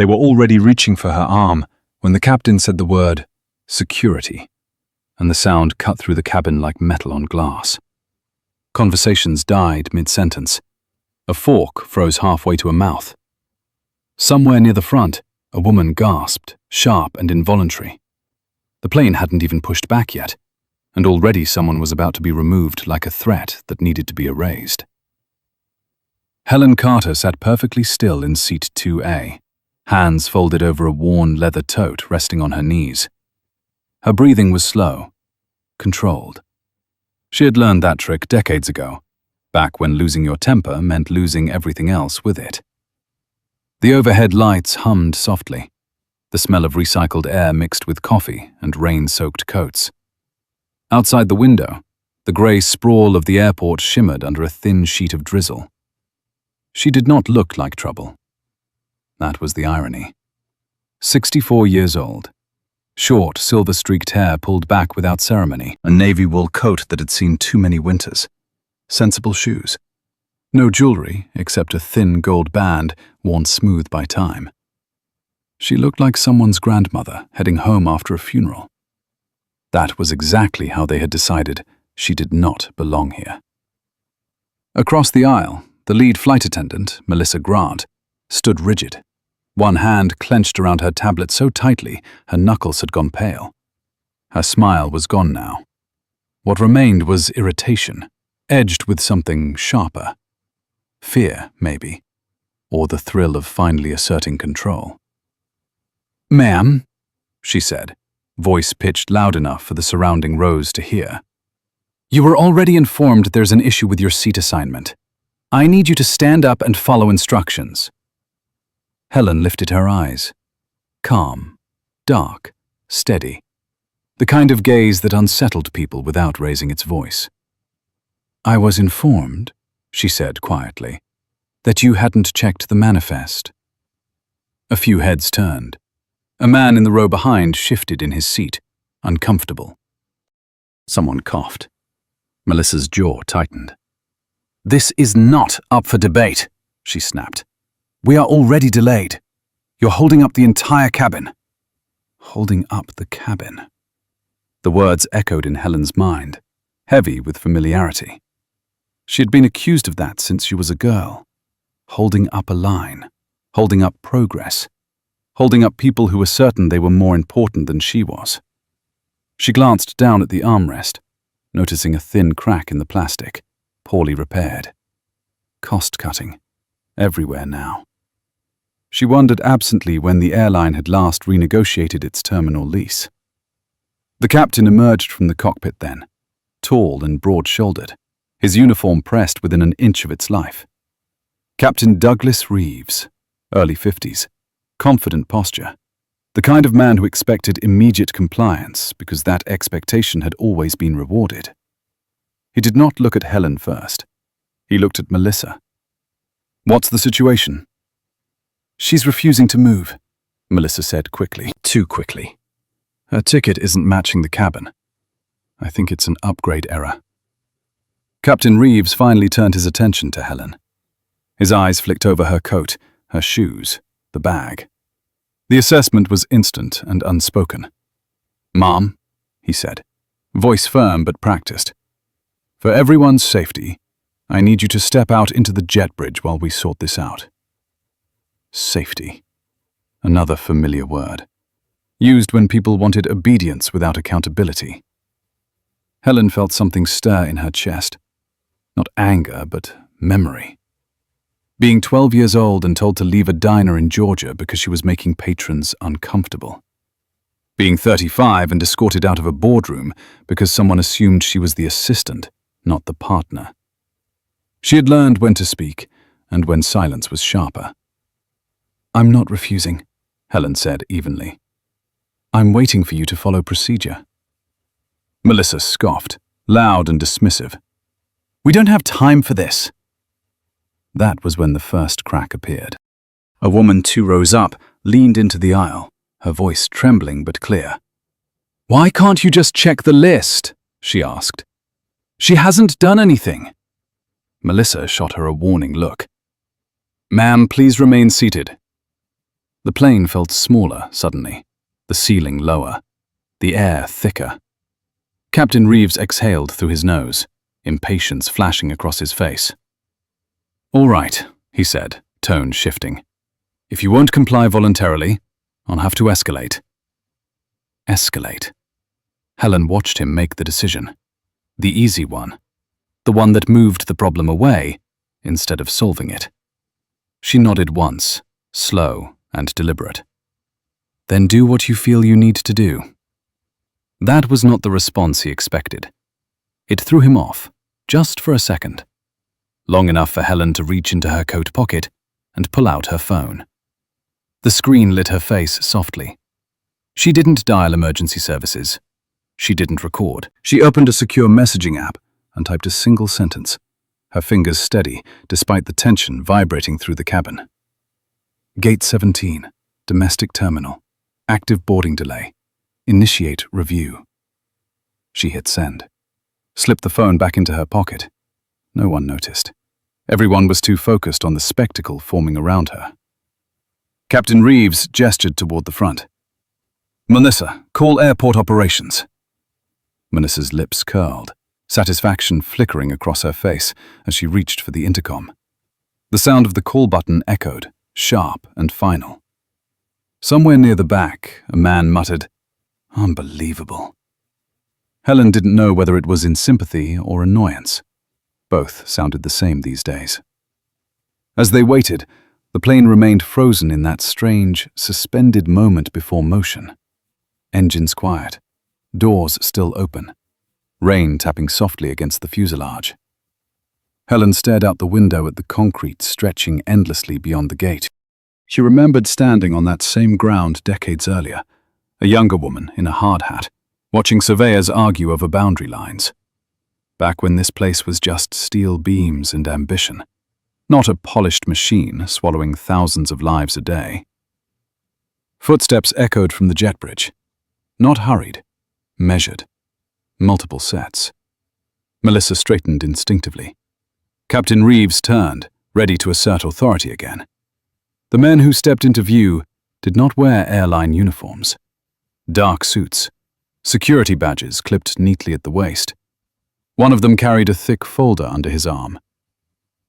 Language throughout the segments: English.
They were already reaching for her arm when the captain said the word, "security," and the sound cut through the cabin like metal on glass. Conversations died mid-sentence. A fork froze halfway to a mouth. Somewhere near the front, a woman gasped, sharp and involuntary. The plane hadn't even pushed back yet, and already someone was about to be removed like a threat that needed to be erased. Helen Carter sat perfectly still in seat 2A, hands folded over a worn leather tote resting on her knees. Her breathing was slow, controlled. She had learned that trick decades ago, back when losing your temper meant losing everything else with it. The overhead lights hummed softly, the smell of recycled air mixed with coffee and rain-soaked coats. Outside the window, the grey sprawl of the airport shimmered under a thin sheet of drizzle. She did not look like trouble. That was the irony. 64 years old. Short, silver-streaked hair pulled back without ceremony, a navy wool coat that had seen too many winters. Sensible shoes. No jewelry except a thin gold band worn smooth by time. She looked like someone's grandmother heading home after a funeral. That was exactly how they had decided she did not belong here. Across the aisle, the lead flight attendant, Melissa Grant, stood rigid. One hand clenched around her tablet so tightly her knuckles had gone pale. Her smile was gone now. What remained was irritation, edged with something sharper. Fear, maybe, or the thrill of finally asserting control. "Ma'am," she said, voice pitched loud enough for the surrounding rows to hear. "You were already informed there's an issue with your seat assignment. I need you to stand up and follow instructions." Helen lifted her eyes. Calm, dark, steady. The kind of gaze that unsettled people without raising its voice. "I was informed," she said quietly, "that you hadn't checked the manifest." A few heads turned. A man in the row behind shifted in his seat, uncomfortable. Someone coughed. Melissa's jaw tightened. "This is not up for debate," she snapped. "We are already delayed. You're holding up the entire cabin." Holding up the cabin. The words echoed in Helen's mind, heavy with familiarity. She had been accused of that since she was a girl. Holding up a line, holding up progress, holding up people who were certain they were more important than she was. She glanced down at the armrest, noticing a thin crack in the plastic, poorly repaired. Cost-cutting. Everywhere now. She wondered absently when the airline had last renegotiated its terminal lease. The captain emerged from the cockpit then, tall and broad-shouldered, his uniform pressed within an inch of its life. Captain Douglas Reeves, early 50s, confident posture, the kind of man who expected immediate compliance because that expectation had always been rewarded. He did not look at Helen first. He looked at Melissa. "What's the situation?" "She's refusing to move," Melissa said quickly. Too quickly. Her ticket isn't matching the cabin. I think it's an upgrade error. Captain Reeves finally turned his attention to Helen. His eyes flicked over her coat, her shoes, the bag. The assessment was instant and unspoken. "Ma'am," he said, voice firm but practiced. "For everyone's safety, I need you to step out into the jet bridge while we sort this out." Safety. Another familiar word. Used when people wanted obedience without accountability. Helen felt something stir in her chest. Not anger, but memory. Being 12 years old and told to leave a diner in Georgia because she was making patrons uncomfortable. Being 35 and escorted out of a boardroom because someone assumed she was the assistant, not the partner. She had learned when to speak and when silence was sharper. "I'm not refusing," Helen said evenly. "I'm waiting for you to follow procedure." Melissa scoffed, loud and dismissive. "We don't have time for this." That was when the first crack appeared. A woman 2 rows up leaned into the aisle, her voice trembling but clear. "Why can't you just check the list?" she asked. "She hasn't done anything." Melissa shot her a warning look. "Ma'am, please remain seated." The plane felt smaller suddenly, the ceiling lower, the air thicker. Captain Reeves exhaled through his nose, impatience flashing across his face. "All right," he said, tone shifting. "If you won't comply voluntarily, I'll have to escalate." Escalate. Helen watched him make the decision. The easy one. The one that moved the problem away instead of solving it. She nodded once, slow and deliberate. "Then do what you feel you need to do." That was not the response he expected. It threw him off, just for a second. Long enough for Helen to reach into her coat pocket and pull out her phone. The screen lit her face softly. She didn't dial emergency services. She didn't record. She opened a secure messaging app and typed a single sentence, her fingers steady despite the tension vibrating through the cabin. "Gate 17, domestic terminal, active boarding delay, initiate review." She hit send, slipped the phone back into her pocket. No one noticed. Everyone was too focused on the spectacle forming around her. Captain Reeves gestured toward the front. "Melissa, call airport operations." Melissa's lips curled, satisfaction flickering across her face as she reached for the intercom. The sound of the call button echoed, sharp and final. Somewhere near the back, a man muttered, "Unbelievable." Helen didn't know whether it was in sympathy or annoyance. Both sounded the same these days. As they waited, the plane remained frozen in that strange, suspended moment before motion. Engines quiet, doors still open, rain tapping softly against the fuselage. Helen stared out the window at the concrete stretching endlessly beyond the gate. She remembered standing on that same ground decades earlier, a younger woman in a hard hat, watching surveyors argue over boundary lines. Back when this place was just steel beams and ambition, not a polished machine swallowing thousands of lives a day. Footsteps echoed from the jet bridge. Not hurried, measured. Multiple sets. Melissa straightened instinctively. Captain Reeves turned, ready to assert authority again. The men who stepped into view did not wear airline uniforms. Dark suits, security badges clipped neatly at the waist. One of them carried a thick folder under his arm.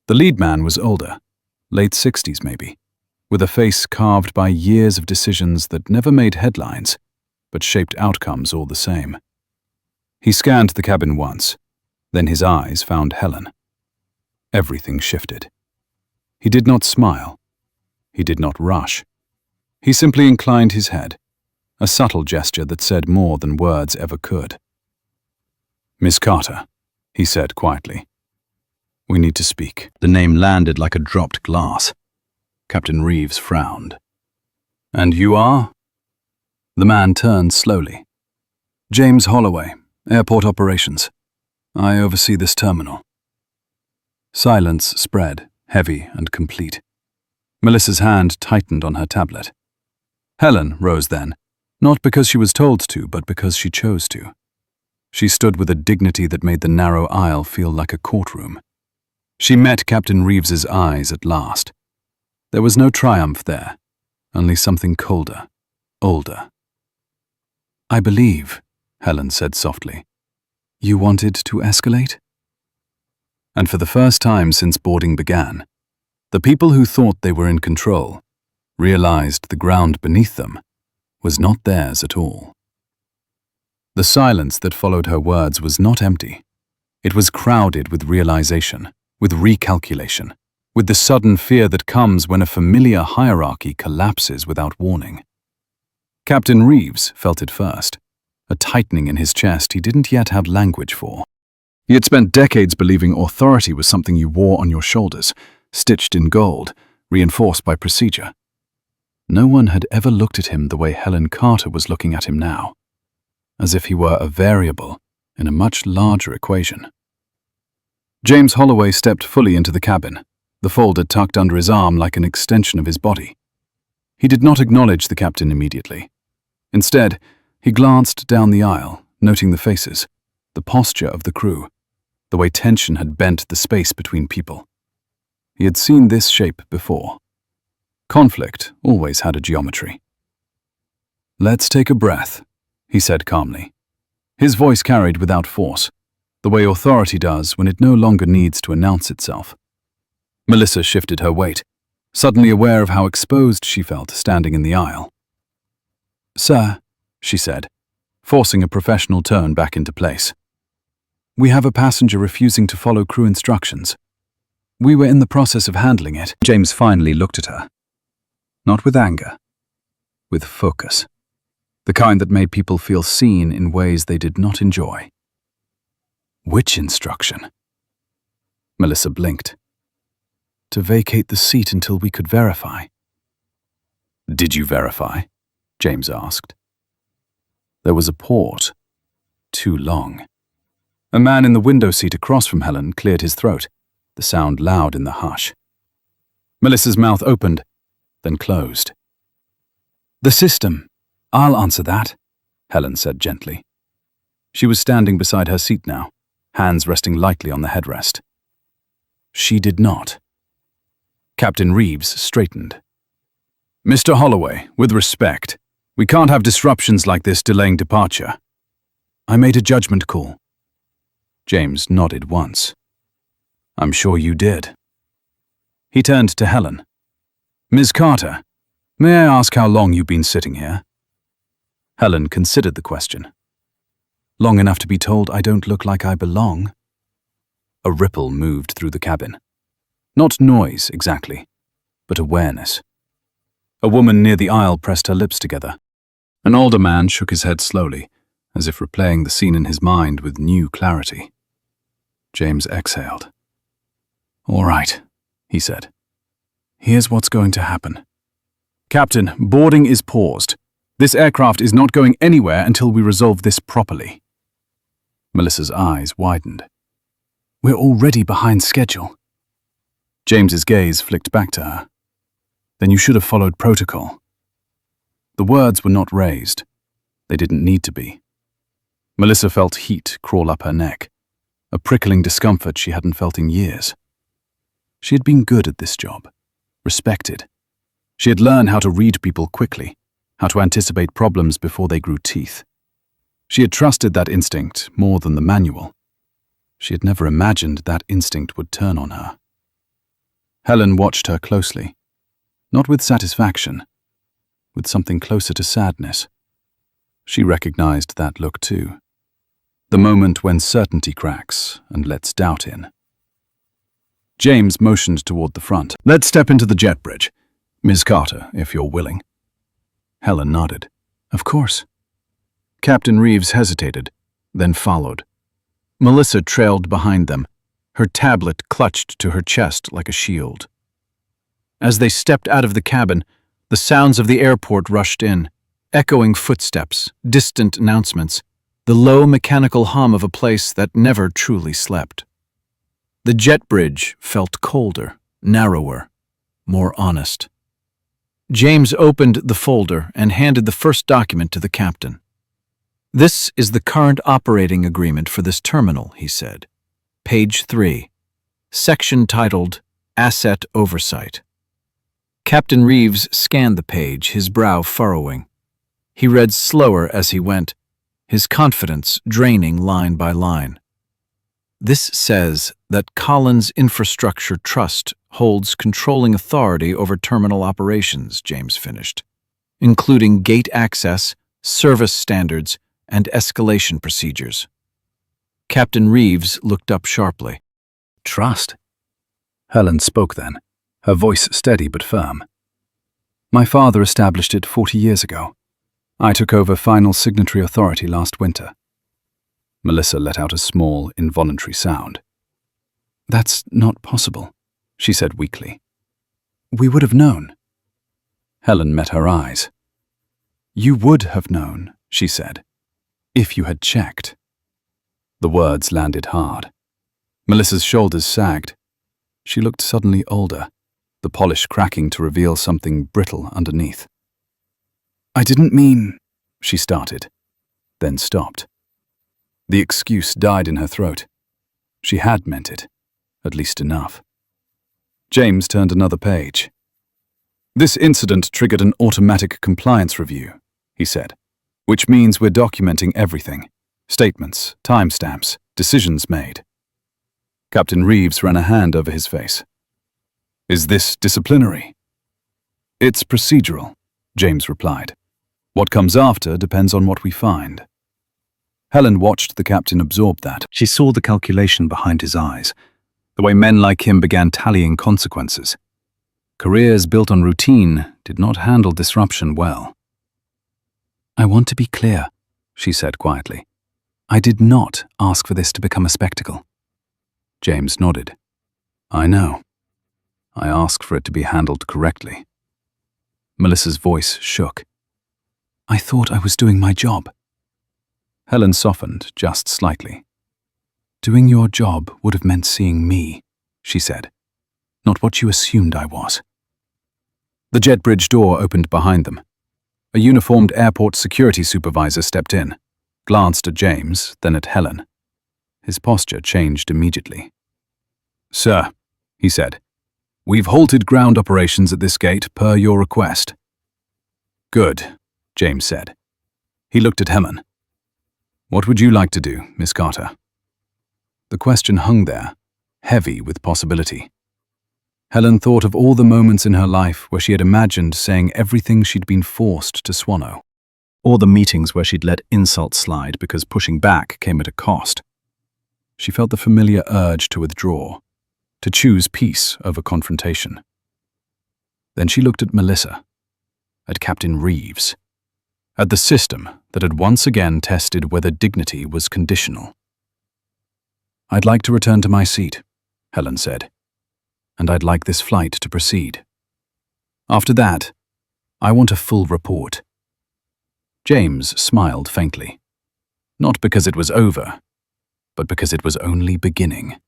The lead man was older, late 60s maybe, with a face carved by years of decisions that never made headlines, but shaped outcomes all the same. He scanned the cabin once, then his eyes found Helen. Everything shifted. He did not smile. He did not rush. He simply inclined his head, a subtle gesture that said more than words ever could. "Miss Carter," he said quietly. "We need to speak." The name landed like a dropped glass. Captain Reeves frowned. "And you are?" The man turned slowly. "James Holloway, airport operations. I oversee this terminal." Silence spread, heavy and complete. Melissa's hand tightened on her tablet. Helen rose then, not because she was told to, but because she chose to. She stood with a dignity that made the narrow aisle feel like a courtroom. She met Captain Reeves's eyes at last. There was no triumph there, only something colder, older. "I believe," Helen said softly, "you wanted to escalate?" And for the first time since boarding began, the people who thought they were in control realized the ground beneath them was not theirs at all. The silence that followed her words was not empty. It was crowded with realization, with recalculation, with the sudden fear that comes when a familiar hierarchy collapses without warning. Captain Reeves felt it first, a tightening in his chest he didn't yet have language for. He had spent decades believing authority was something you wore on your shoulders, stitched in gold, reinforced by procedure. No one had ever looked at him the way Helen Carter was looking at him now, as if he were a variable in a much larger equation. James Holloway stepped fully into the cabin, the folder tucked under his arm like an extension of his body. He did not acknowledge the captain immediately. Instead, he glanced down the aisle, noting the faces, the posture of the crew, the way tension had bent the space between people. He had seen this shape before. Conflict always had a geometry. "Let's take a breath," he said calmly. His voice carried without force, the way authority does when it no longer needs to announce itself. Melissa shifted her weight, suddenly aware of how exposed she felt standing in the aisle. "Sir," she said, forcing a professional tone back into place. "We have a passenger refusing to follow crew instructions. We were in the process of handling it." James finally looked at her. Not with anger, with focus. The kind that made people feel seen in ways they did not enjoy. "Which instruction?" Melissa blinked. "To vacate the seat until we could verify." "Did you verify?" James asked. There was a pause. Too long. A man in the window seat across from Helen cleared his throat, the sound loud in the hush. Melissa's mouth opened, then closed. "The system. I'll answer that," Helen said gently. She was standing beside her seat now, hands resting lightly on the headrest. She did not. Captain Reeves straightened. "Mr. Holloway, with respect, we can't have disruptions like this delaying departure. I made a judgment call." James nodded once. "I'm sure you did." He turned to Helen. "Ms. Carter, may I ask how long you've been sitting here?" Helen considered the question. "Long enough to be told I don't look like I belong." A ripple moved through the cabin. Not noise, exactly, but awareness. A woman near the aisle pressed her lips together. An older man shook his head slowly, as if replaying the scene in his mind with new clarity. James exhaled. "All right," he said. "Here's what's going to happen. Captain, boarding is paused. This aircraft is not going anywhere until we resolve this properly." Melissa's eyes widened. "We're already behind schedule." James's gaze flicked back to her. "Then you should have followed protocol." The words were not raised. They didn't need to be. Melissa felt heat crawl up her neck, a prickling discomfort she hadn't felt in years. She had been good at this job, respected. She had learned how to read people quickly, how to anticipate problems before they grew teeth. She had trusted that instinct more than the manual. She had never imagined that instinct would turn on her. Helen watched her closely, not with satisfaction, with something closer to sadness. She recognized that look too. The moment when certainty cracks and lets doubt in. James motioned toward the front. "Let's step into the jet bridge. Ms. Carter, if you're willing." Helen nodded. "Of course." Captain Reeves hesitated, then followed. Melissa trailed behind them, her tablet clutched to her chest like a shield. As they stepped out of the cabin, the sounds of the airport rushed in, echoing footsteps, distant announcements, the low mechanical hum of a place that never truly slept. The jet bridge felt colder, narrower, more honest. James opened the folder and handed the first document to the captain. "This is the current operating agreement for this terminal," he said. Page 3, section titled Asset Oversight. Captain Reeves scanned the page, his brow furrowing. He read slower as he went, his confidence draining line by line. "This says that Collins Infrastructure Trust holds controlling authority over terminal operations," James finished, "including gate access, service standards, and escalation procedures." Captain Reeves looked up sharply. "Trust?" Helen spoke then, her voice steady but firm. "My father established it 40 years ago. I took over final signatory authority last winter." Melissa let out a small, involuntary sound. "That's not possible," she said weakly. "We would have known." Helen met her eyes. "You would have known," she said, "if you had checked." The words landed hard. Melissa's shoulders sagged. She looked suddenly older, the polish cracking to reveal something brittle underneath. "I didn't mean," she started, then stopped. The excuse died in her throat. She had meant it, at least enough. James turned another page. "This incident triggered an automatic compliance review," he said, "which means we're documenting everything. Statements, timestamps, decisions made." Captain Reeves ran a hand over his face. "Is this disciplinary?" "It's procedural," James replied. "What comes after depends on what we find." Helen watched the captain absorb that. She saw the calculation behind his eyes, the way men like him began tallying consequences. Careers built on routine did not handle disruption well. "I want to be clear," she said quietly. "I did not ask for this to become a spectacle." James nodded. "I know. I asked for it to be handled correctly." Melissa's voice shook. "I thought I was doing my job." Helen softened just slightly. "Doing your job would have meant seeing me," she said, "not what you assumed I was." The jet bridge door opened behind them. A uniformed airport security supervisor stepped in, glanced at James, then at Helen. His posture changed immediately. "Sir," he said, "we've halted ground operations at this gate per your request." "Good," James said. He looked at Helen. "What would you like to do, Miss Carter?" The question hung there, heavy with possibility. Helen thought of all the moments in her life where she had imagined saying everything she'd been forced to swallow, or the meetings where she'd let insults slide because pushing back came at a cost. She felt the familiar urge to withdraw, to choose peace over confrontation. Then she looked at Melissa, at Captain Reeves, at the system that had once again tested whether dignity was conditional. "I'd like to return to my seat," Helen said, "and I'd like this flight to proceed. After that, I want a full report." James smiled faintly, not because it was over, but because it was only beginning.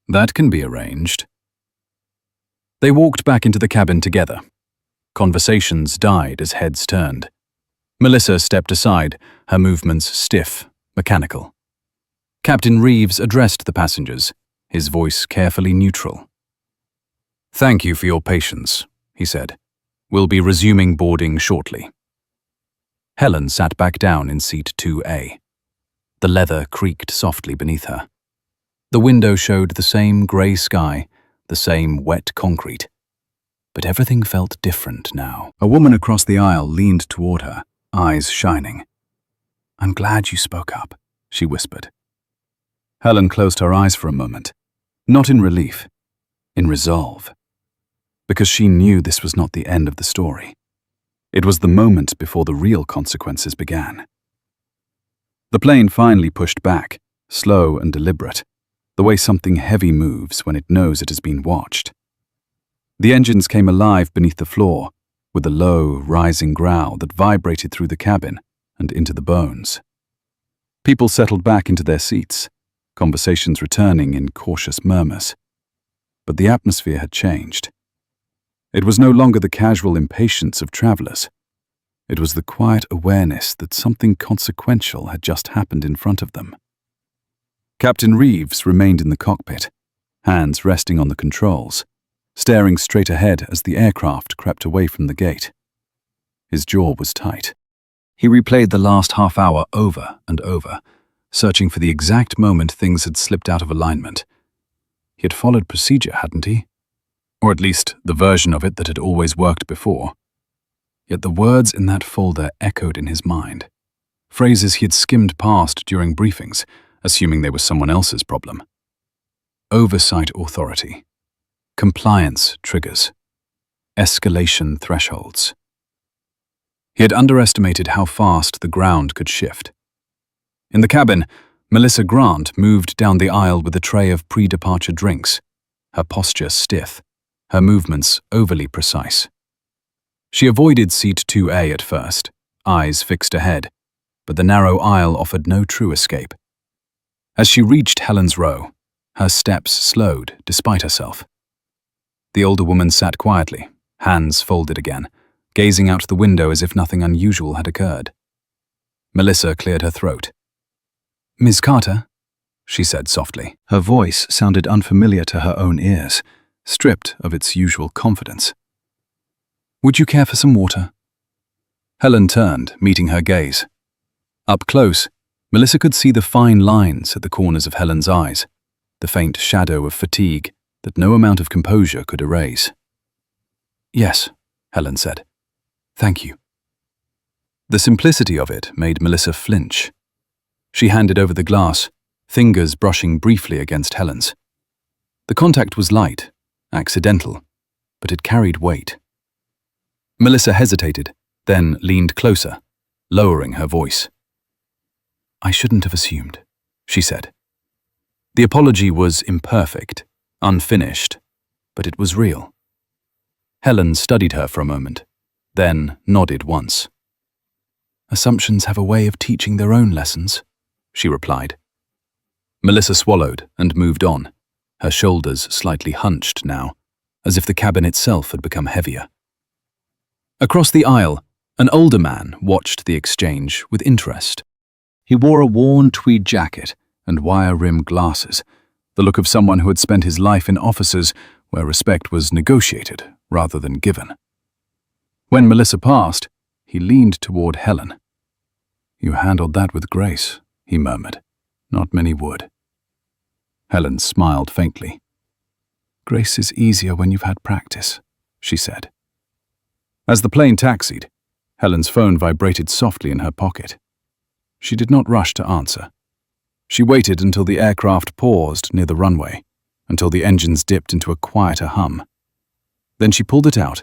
"That can be arranged." They walked back into the cabin together. Conversations died as heads turned. Melissa stepped aside, her movements stiff, mechanical. Captain Reeves addressed the passengers, his voice carefully neutral. "Thank you for your patience," he said. "We'll be resuming boarding shortly." Helen sat back down in seat 2A. The leather creaked softly beneath her. The window showed the same grey sky, the same wet concrete. But everything felt different now. A woman across the aisle leaned toward her, eyes shining. "I'm glad you spoke up," she whispered. Helen closed her eyes for a moment, not in relief, in resolve, because she knew this was not the end of the story. It was the moment before the real consequences began. The plane finally pushed back, slow and deliberate, the way something heavy moves when it knows it has been watched. The engines came alive beneath the floor, with a low, rising growl that vibrated through the cabin and into the bones. People settled back into their seats, conversations returning in cautious murmurs. But the atmosphere had changed. It was no longer the casual impatience of travelers. It was the quiet awareness that something consequential had just happened in front of them. Captain Reeves remained in the cockpit, hands resting on the controls, staring straight ahead as the aircraft crept away from the gate. His jaw was tight. He replayed the last half hour over and over, searching for the exact moment things had slipped out of alignment. He had followed procedure, hadn't he? Or at least the version of it that had always worked before. Yet the words in that folder echoed in his mind. Phrases he had skimmed past during briefings, assuming they were someone else's problem. Oversight authority. Compliance triggers. Escalation thresholds. He had underestimated how fast the ground could shift. In the cabin, Melissa Grant moved down the aisle with a tray of pre-departure drinks, her posture stiff, her movements overly precise. She avoided seat 2A at first, eyes fixed ahead, but the narrow aisle offered no true escape. As she reached Helen's row, her steps slowed despite herself. The older woman sat quietly, hands folded again, gazing out the window as if nothing unusual had occurred. Melissa cleared her throat. "Ms. Carter," she said softly. Her voice sounded unfamiliar to her own ears, stripped of its usual confidence. Would you care for some water? Helen turned, meeting her gaze. Up close, Melissa could see the fine lines at the corners of Helen's eyes, the faint shadow of fatigue that no amount of composure could erase. Yes, Helen said. Thank you. The simplicity of it made Melissa flinch. She handed over the glass, fingers brushing briefly against Helen's. The contact was light, accidental, but it carried weight. Melissa hesitated, then leaned closer, lowering her voice. I shouldn't have assumed, she said. The apology was imperfect, unfinished, but it was real. Helen studied her for a moment, then nodded once. Assumptions have a way of teaching their own lessons, she replied. Melissa swallowed and moved on, her shoulders slightly hunched now, as if the cabin itself had become heavier. Across the aisle, an older man watched the exchange with interest. He wore a worn tweed jacket and wire-rimmed glasses, the look of someone who had spent his life in offices where respect was negotiated rather than given. When Melissa passed, he leaned toward Helen. You handled that with grace, he murmured. Not many would. Helen smiled faintly. Grace is easier when you've had practice, she said. As the plane taxied, Helen's phone vibrated softly in her pocket. She did not rush to answer. She waited until the aircraft paused near the runway, until the engines dipped into a quieter hum. Then she pulled it out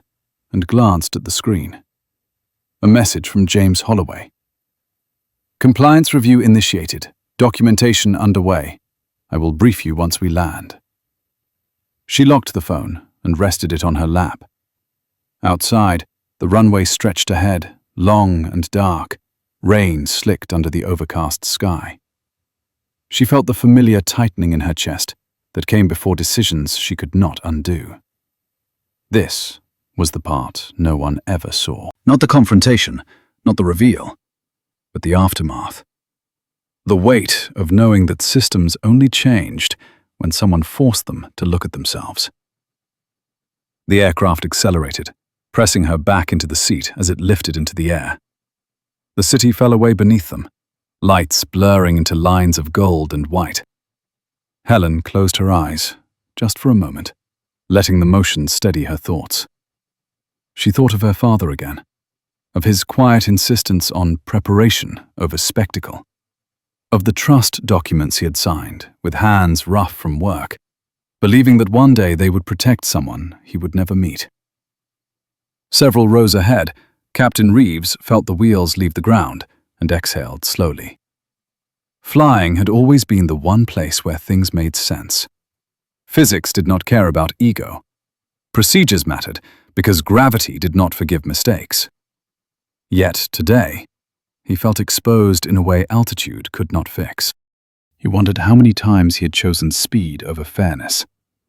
and glanced at the screen. A message from James Holloway. Compliance review initiated. Documentation underway. I will brief you once we land. She locked the phone and rested it on her lap. Outside, the runway stretched ahead, long and dark. Rain slicked under the overcast sky. She felt the familiar tightening in her chest that came before decisions she could not undo. This was the part no one ever saw. Not the confrontation, not the reveal, but the aftermath. The weight of knowing that systems only changed when someone forced them to look at themselves. The aircraft accelerated, pressing her back into the seat as it lifted into the air. The city fell away beneath them, lights blurring into lines of gold and white. Helen closed her eyes, just for a moment, letting the motion steady her thoughts. She thought of her father again, of his quiet insistence on preparation over spectacle, of the trust documents he had signed, with hands rough from work, believing that one day they would protect someone he would never meet. Several rows ahead, Captain Reeves felt the wheels leave the ground and exhaled slowly. Flying had always been the one place where things made sense. Physics did not care about ego. Procedures mattered because gravity did not forgive mistakes. Yet today, he felt exposed in a way altitude could not fix. He wondered how many times he had chosen speed over fairness,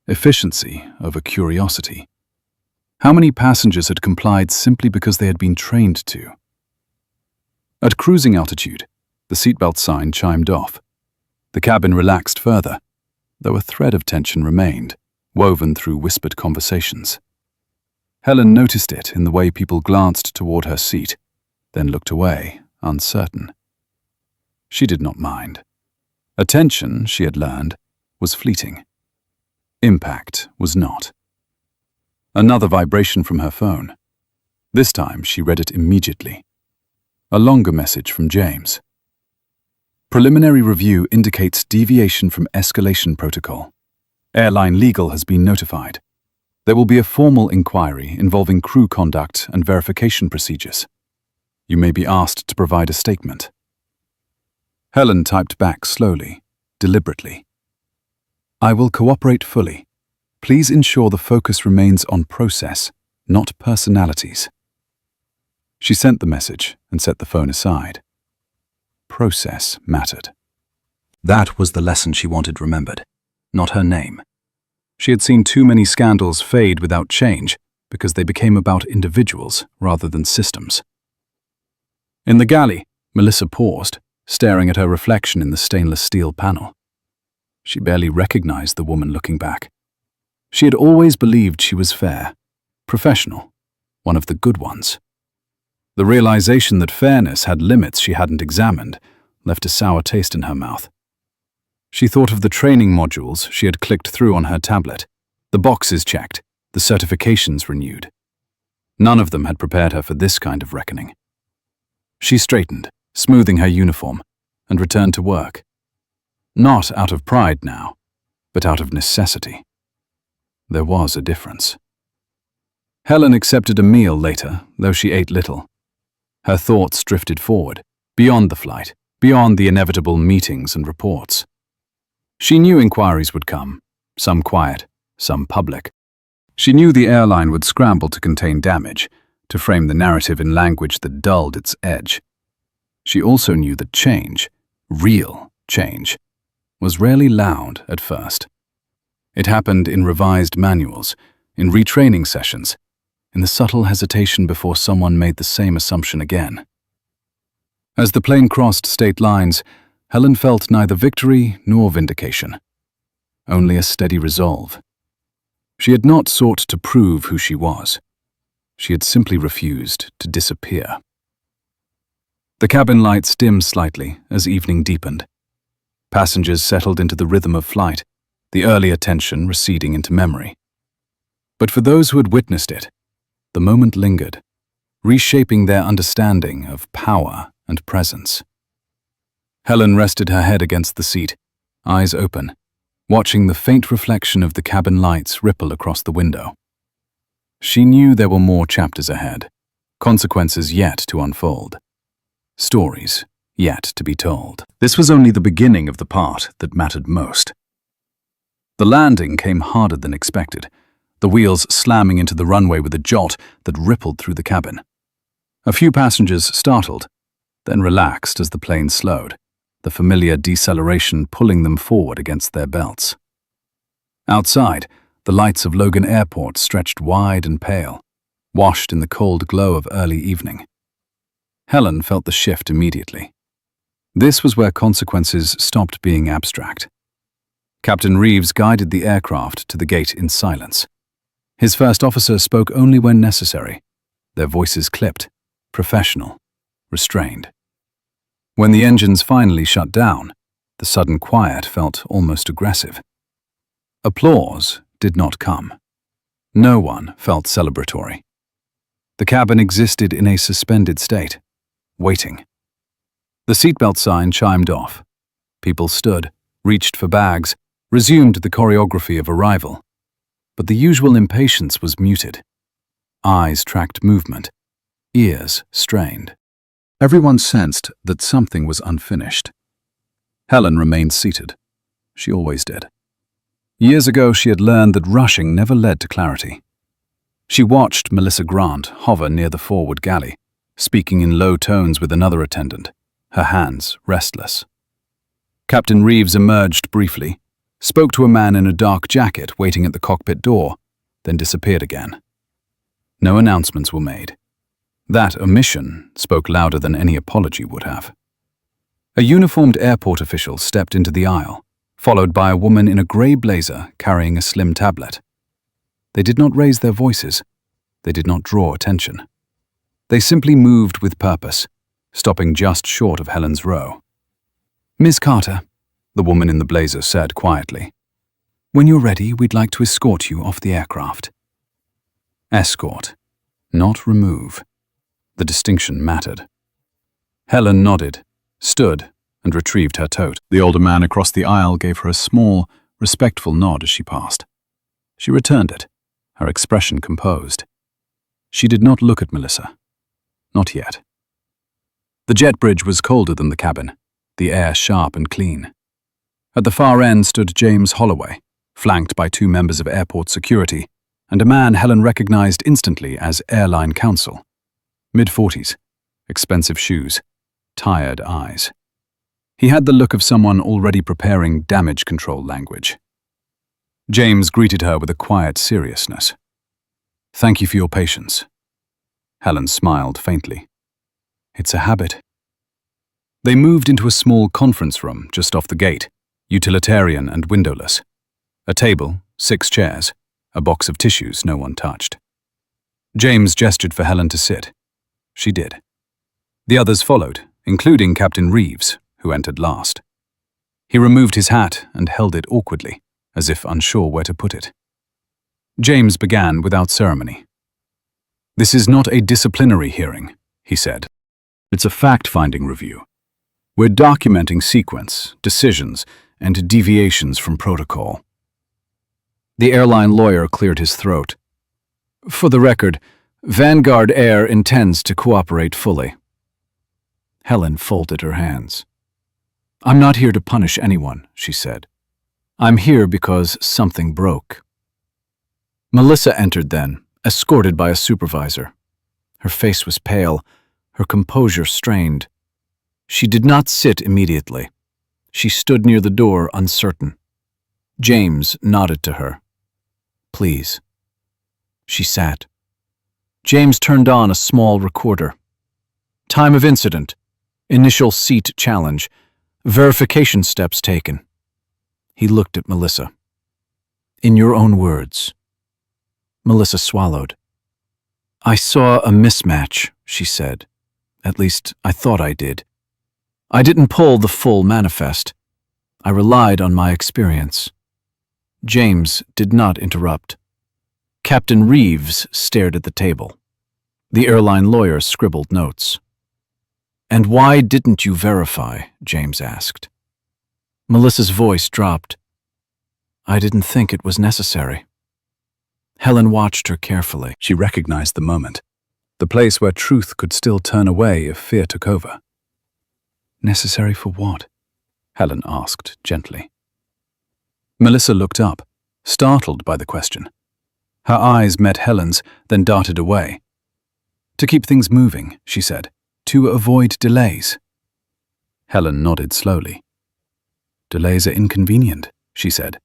efficiency over curiosity. How many passengers had complied simply because they had been trained to? At cruising altitude, the seatbelt sign chimed off. The cabin relaxed further, though a thread of tension remained, woven through whispered conversations. Helen noticed it in the way people glanced toward her seat, then looked away, uncertain. She did not mind. Attention, she had learned, was fleeting. Impact was not. Another vibration from her phone. This time she read it immediately. A longer message from James. Preliminary review indicates deviation from escalation protocol. Airline legal has been notified. There will be a formal inquiry involving crew conduct and verification procedures. You may be asked to provide a statement. Helen typed back slowly, deliberately. I will cooperate fully. Please ensure the focus remains on process, not personalities. She sent the message and set the phone aside. Process mattered. That was the lesson she wanted remembered, not her name. She had seen too many scandals fade without change because they became about individuals rather than systems. In the galley, Melissa paused, staring at her reflection in the stainless steel panel. She barely recognized the woman looking back. She had always believed she was fair, professional, one of the good ones. The realization that fairness had limits she hadn't examined left a sour taste in her mouth. She thought of the training modules she had clicked through on her tablet, the boxes checked, the certifications renewed. None of them had prepared her for this kind of reckoning. She straightened, smoothing her uniform, and returned to work. Not out of pride now, but out of necessity. There was a difference. Helen accepted a meal later, though she ate little. Her thoughts drifted forward, beyond the flight, beyond the inevitable meetings and reports. She knew inquiries would come, some quiet, some public. She knew the airline would scramble to contain damage, to frame the narrative in language that dulled its edge. She also knew that change, real change, was rarely loud at first. It happened in revised manuals, in retraining sessions, in the subtle hesitation before someone made the same assumption again. As the plane crossed state lines, Helen felt neither victory nor vindication, only a steady resolve. She had not sought to prove who she was. She had simply refused to disappear. The cabin lights dimmed slightly as evening deepened. Passengers settled into the rhythm of flight, the earlier tension receding into memory. But for those who had witnessed it, the moment lingered, reshaping their understanding of power and presence. Helen rested her head against the seat, eyes open, watching the faint reflection of the cabin lights ripple across the window. She knew there were more chapters ahead, consequences yet to unfold, stories yet to be told. This was only the beginning of the part that mattered most. The landing came harder than expected, the wheels slamming into the runway with a jolt that rippled through the cabin. A few passengers startled, then relaxed as the plane slowed, the familiar deceleration pulling them forward against their belts. Outside, the lights of Logan Airport stretched wide and pale, washed in the cold glow of early evening. Helen felt the shift immediately. This was where consequences stopped being abstract. Captain Reeves guided the aircraft to the gate in silence. His first officer spoke only when necessary, their voices clipped, professional, restrained. When the engines finally shut down, the sudden quiet felt almost aggressive. Applause did not come. No one felt celebratory. The cabin existed in a suspended state, waiting. The seatbelt sign chimed off. People stood, reached for bags, resumed the choreography of arrival. But the usual impatience was muted. Eyes tracked movement, ears strained. Everyone sensed that something was unfinished. Helen remained seated. She always did. Years ago, she had learned that rushing never led to clarity. She watched Melissa Grant hover near the forward galley, speaking in low tones with another attendant, her hands restless. Captain Reeves emerged briefly, spoke to a man in a dark jacket waiting at the cockpit door, then disappeared again. No announcements were made. That omission spoke louder than any apology would have. A uniformed airport official stepped into the aisle, followed by a woman in a grey blazer carrying a slim tablet. They did not raise their voices. They did not draw attention. They simply moved with purpose, stopping just short of Helen's row. "Miss Carter," the woman in the blazer said quietly, "when you're ready, we'd like to escort you off the aircraft." Escort, not remove. The distinction mattered. Helen nodded, stood, and retrieved her tote. The older man across the aisle gave her a small, respectful nod as she passed. She returned it, her expression composed. She did not look at Melissa. Not yet. The jet bridge was colder than the cabin, the air sharp and clean. At the far end stood James Holloway, flanked by 2 members of airport security, and a man Helen recognized instantly as Airline counsel. Mid-40s, expensive shoes, tired eyes. He had the look of someone already preparing damage control language. James greeted her with a quiet seriousness. "Thank you for your patience." Helen smiled faintly. "It's a habit." They moved into a small conference room just off the gate, utilitarian and windowless. A table, 6 chairs, a box of tissues no one touched. James gestured for Helen to sit. She did. The others followed, including Captain Reeves, who entered last. He removed his hat and held it awkwardly, as if unsure where to put it. James began without ceremony. "This is not a disciplinary hearing," he said. "It's a fact-finding review. We're documenting sequence, decisions, and deviations from protocol." The airline lawyer cleared his throat. "For the record, Vanguard Air intends to cooperate fully." Helen folded her hands. "I'm not here to punish anyone," she said. "I'm here because something broke." Melissa entered then, escorted by a supervisor. Her face was pale, her composure strained. She did not sit immediately. She stood near the door, uncertain. James nodded to her. "Please." She sat. James turned on a small recorder. "Time of incident. Initial seat challenge. Verification steps taken." He looked at Melissa. "In your own words." Melissa swallowed. "I saw a mismatch," she said. "At least, I thought I did. I didn't pull the full manifest. I relied on my experience." James did not interrupt. Captain Reeves stared at the table. The airline lawyer scribbled notes. "And why didn't you verify?" James asked. Melissa's voice dropped. "I didn't think it was necessary." Helen watched her carefully. She recognized the moment, the place where truth could still turn away if fear took over. "Necessary for what?" Helen asked gently. Melissa looked up, startled by the question. Her eyes met Helen's, then darted away. "To keep things moving," she said, "to avoid delays." Helen nodded slowly. "Delays are inconvenient," she said.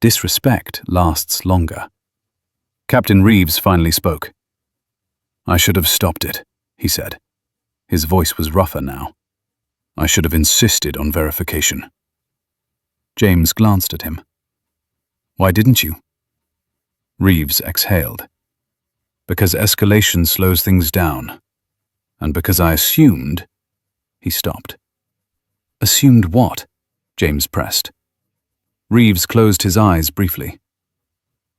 "Disrespect lasts longer." Captain Reeves finally spoke. "I should have stopped it," he said. His voice was rougher now. "I should have insisted on verification." James glanced at him. "Why didn't you?" Reeves exhaled. "Because escalation slows things down. And because I assumed—" He stopped. "Assumed what?" James pressed. Reeves closed his eyes briefly.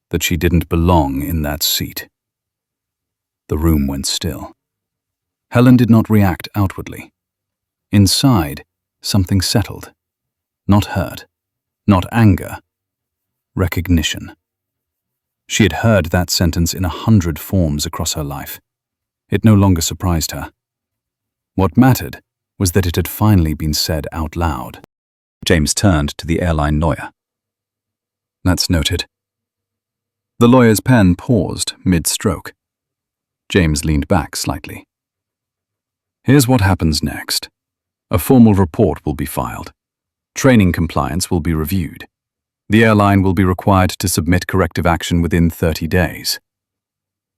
"That she didn't belong in that seat." The room went still. Helen did not react outwardly. Inside, something settled. Not hurt, not anger. Recognition. She had heard that sentence in 100 forms across her life. It no longer surprised her. What mattered was that it had finally been said out loud. James turned to the airline lawyer. "That's noted." The lawyer's pen paused mid-stroke. James leaned back slightly. "Here's what happens next. A formal report will be filed. Training compliance will be reviewed. The airline will be required to submit corrective action within 30 days.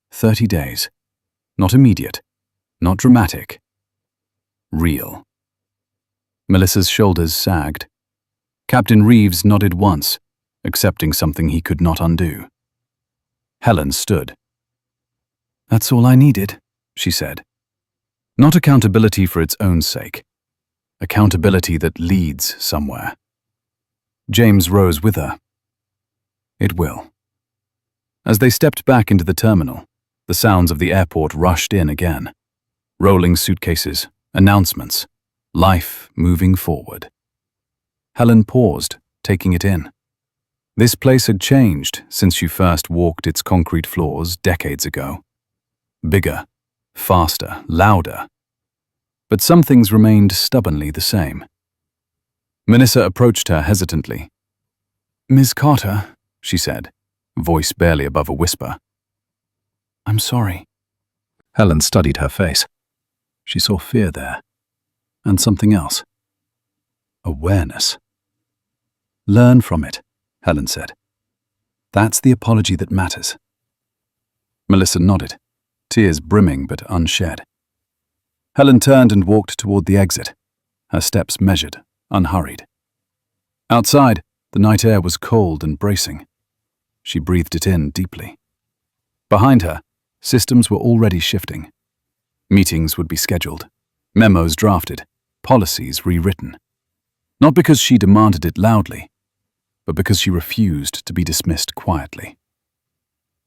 30 days. Not immediate. Not dramatic. Real." Melissa's shoulders sagged. Captain Reeves nodded once, accepting something he could not undo. Helen stood. "That's all I needed," she said. "Not accountability for its own sake. Accountability that leads somewhere." James rose with her. "It will." As they stepped back into the terminal, the sounds of the airport rushed in again. Rolling suitcases, announcements, life moving forward. Helen paused, taking it in. This place had changed since you first walked its concrete floors decades ago. Bigger, faster, louder. But some things remained stubbornly the same. Melissa approached her hesitantly. "Ms. Carter," she said, voice barely above a whisper. "I'm sorry." Helen studied her face. She saw fear there. And something else. Awareness. "Learn from it," Helen said. "That's the apology that matters." Melissa nodded, tears brimming but unshed. Helen turned and walked toward the exit, her steps measured, unhurried. Outside, the night air was cold and bracing. She breathed it in deeply. Behind her, Systems were already shifting. Meetings would be scheduled, memos drafted, policies rewritten. Not because she demanded it loudly, but because she refused to be dismissed quietly.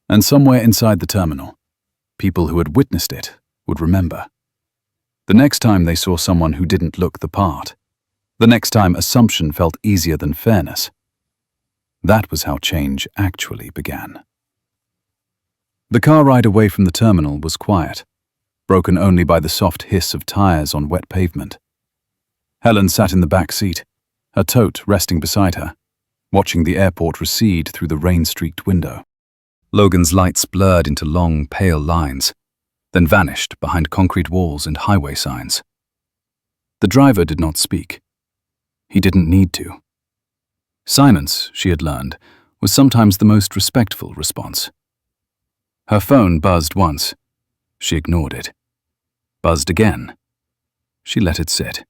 And somewhere inside the terminal, people who had witnessed it would remember. The next time they saw someone who didn't look the part, the next time assumption felt easier than fairness, that was how change actually began. The car ride away from the terminal was quiet, broken only by the soft hiss of tires on wet pavement. Helen sat in the back seat, her tote resting beside her, watching the airport recede through the rain-streaked window. Logan's lights blurred into long, pale lines, then vanished behind concrete walls and highway signs. The driver did not speak. He didn't need to. Silence, she had learned, was sometimes the most respectful response. Her phone buzzed once. She ignored it. Buzzed again. She let it sit.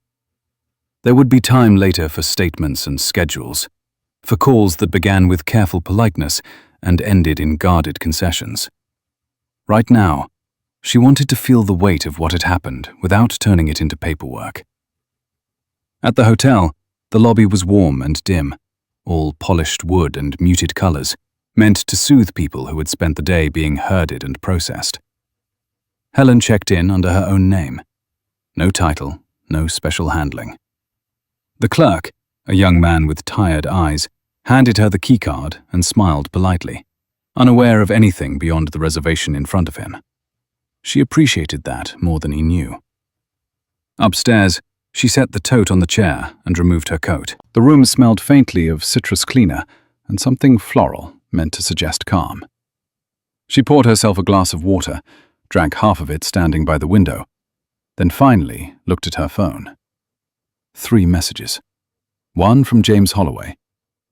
There would be time later for statements and schedules, for calls that began with careful politeness and ended in guarded concessions. Right now, she wanted to feel the weight of what had happened without turning it into paperwork. At the hotel, the lobby was warm and dim, all polished wood and muted colors, meant to soothe people who had spent the day being herded and processed. Helen checked in under her own name. No title, no special handling. The clerk, a young man with tired eyes, handed her the keycard and smiled politely, unaware of anything beyond the reservation in front of him. She appreciated that more than he knew. Upstairs, she set the tote on the chair and removed her coat. The room smelled faintly of citrus cleaner and something floral meant to suggest calm. She poured herself a glass of water, drank half of it standing by the window, then finally looked at her phone. 3 messages. One from James Holloway,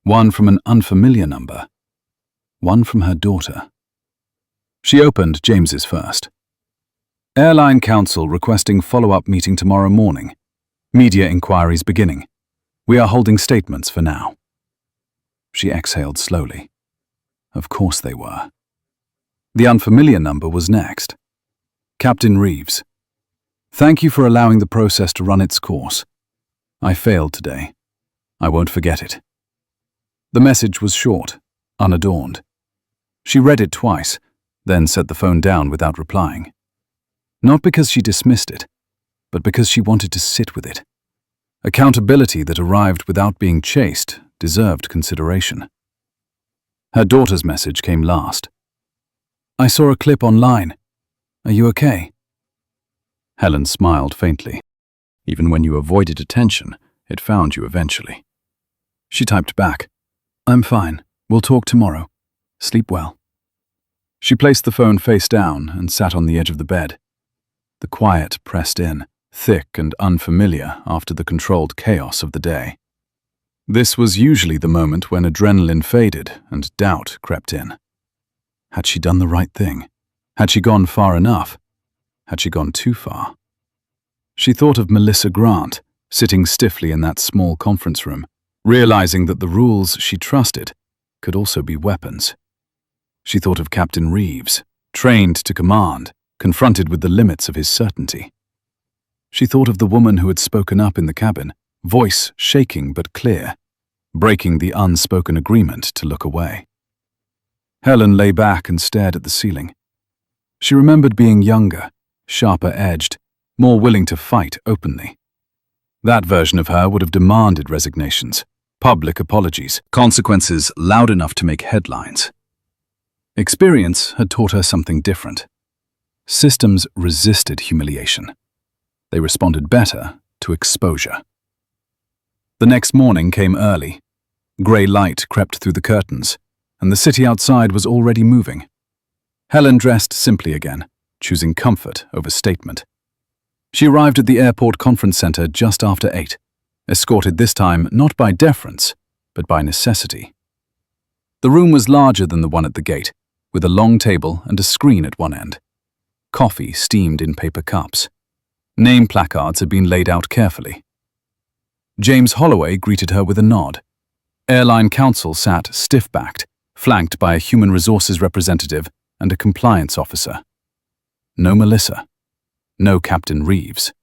one from an unfamiliar number, one from her daughter. She opened James's first. Airline Council requesting follow-up meeting tomorrow morning. Media inquiries beginning. We are holding statements for now. She exhaled slowly. Of course they were. The unfamiliar number was next. Captain Reeves. Thank you for allowing the process to run its course. I failed today. I won't forget it. The message was short, unadorned. She read it twice, then set the phone down without replying. Not because she dismissed it, but because she wanted to sit with it. Accountability that arrived without being chased deserved consideration. Her daughter's message came last. I saw a clip online. Are you okay? Helen smiled faintly. Even when you avoided attention, it found you eventually. She typed back, I'm fine. We'll talk tomorrow. Sleep well. She placed the phone face down and sat on the edge of the bed. The quiet pressed in, thick and unfamiliar after the controlled chaos of the day. This was usually the moment when adrenaline faded and doubt crept in. Had she done the right thing? Had she gone far enough? Had she gone too far? She thought of Melissa Grant, sitting stiffly in that small conference room, realizing that the rules she trusted could also be weapons. She thought of Captain Reeves, trained to command, confronted with the limits of his certainty. She thought of the woman who had spoken up in the cabin, voice shaking but clear, breaking the unspoken agreement to look away. Helen lay back and stared at the ceiling. She remembered being younger, sharper-edged, more willing to fight openly. That version of her would have demanded resignations, public apologies, consequences loud enough to make headlines. Experience had taught her something different. Systems resisted humiliation. They responded better to exposure. The next morning came early. Grey light crept through the curtains, and the city outside was already moving. Helen dressed simply again, choosing comfort over statement. She arrived at the airport conference center just after 8, escorted this time not by deference, but by necessity. The room was larger than the one at the gate, with a long table and a screen at one end. Coffee steamed in paper cups. Name placards had been laid out carefully. James Holloway greeted her with a nod. Airline Council sat stiff-backed, flanked by a human resources representative and a compliance officer. No Melissa. No Captain Reeves.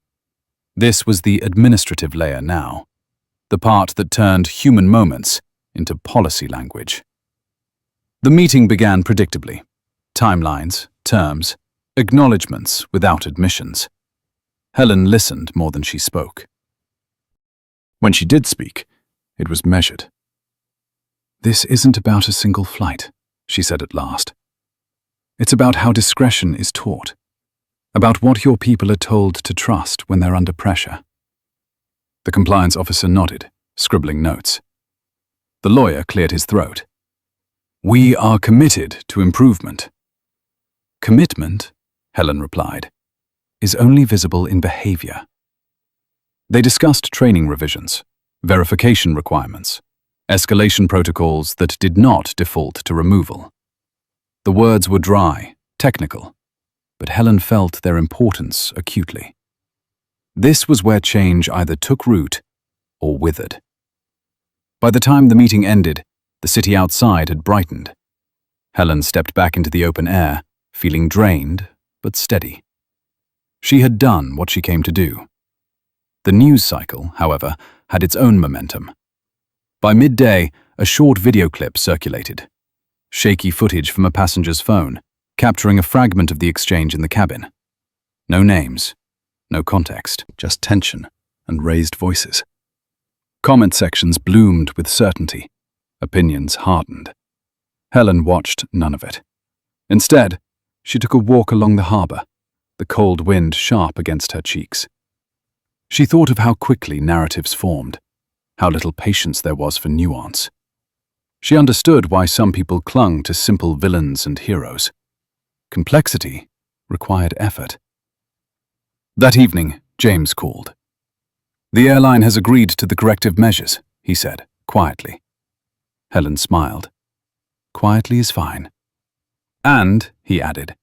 This was the administrative layer now, the part that turned human moments into policy language. The meeting began predictably. Timelines, terms, acknowledgements without admissions. Helen listened more than she spoke. When she did speak, it was measured. "This isn't about a single flight," she said at last. "It's about how discretion is taught, about what your people are told to trust when they're under pressure." The compliance officer nodded, scribbling notes. The lawyer cleared his throat. "We are committed to improvement." "Commitment," Helen replied, "is only visible in behavior." They discussed training revisions, verification requirements, escalation protocols that did not default to removal. The words were dry, technical, but Helen felt their importance acutely. This was where change either took root or withered. By the time the meeting ended, the city outside had brightened. Helen stepped back into the open air, feeling drained but steady. She had done what she came to do. The news cycle, however, had its own momentum. By midday, a short video clip circulated. Shaky footage from a passenger's phone, capturing a fragment of the exchange in the cabin. No names, no context, just tension and raised voices. Comment sections bloomed with certainty. Opinions hardened. Helen watched none of it. Instead, she took a walk along the harbor, the cold wind sharp against her cheeks. She thought of how quickly narratives formed, how little patience there was for nuance. She understood why some people clung to simple villains and heroes. Complexity required effort. That evening, James called. "The airline has agreed to the corrective measures," he said, quietly. Helen smiled. "Quietly is fine." "And," he added,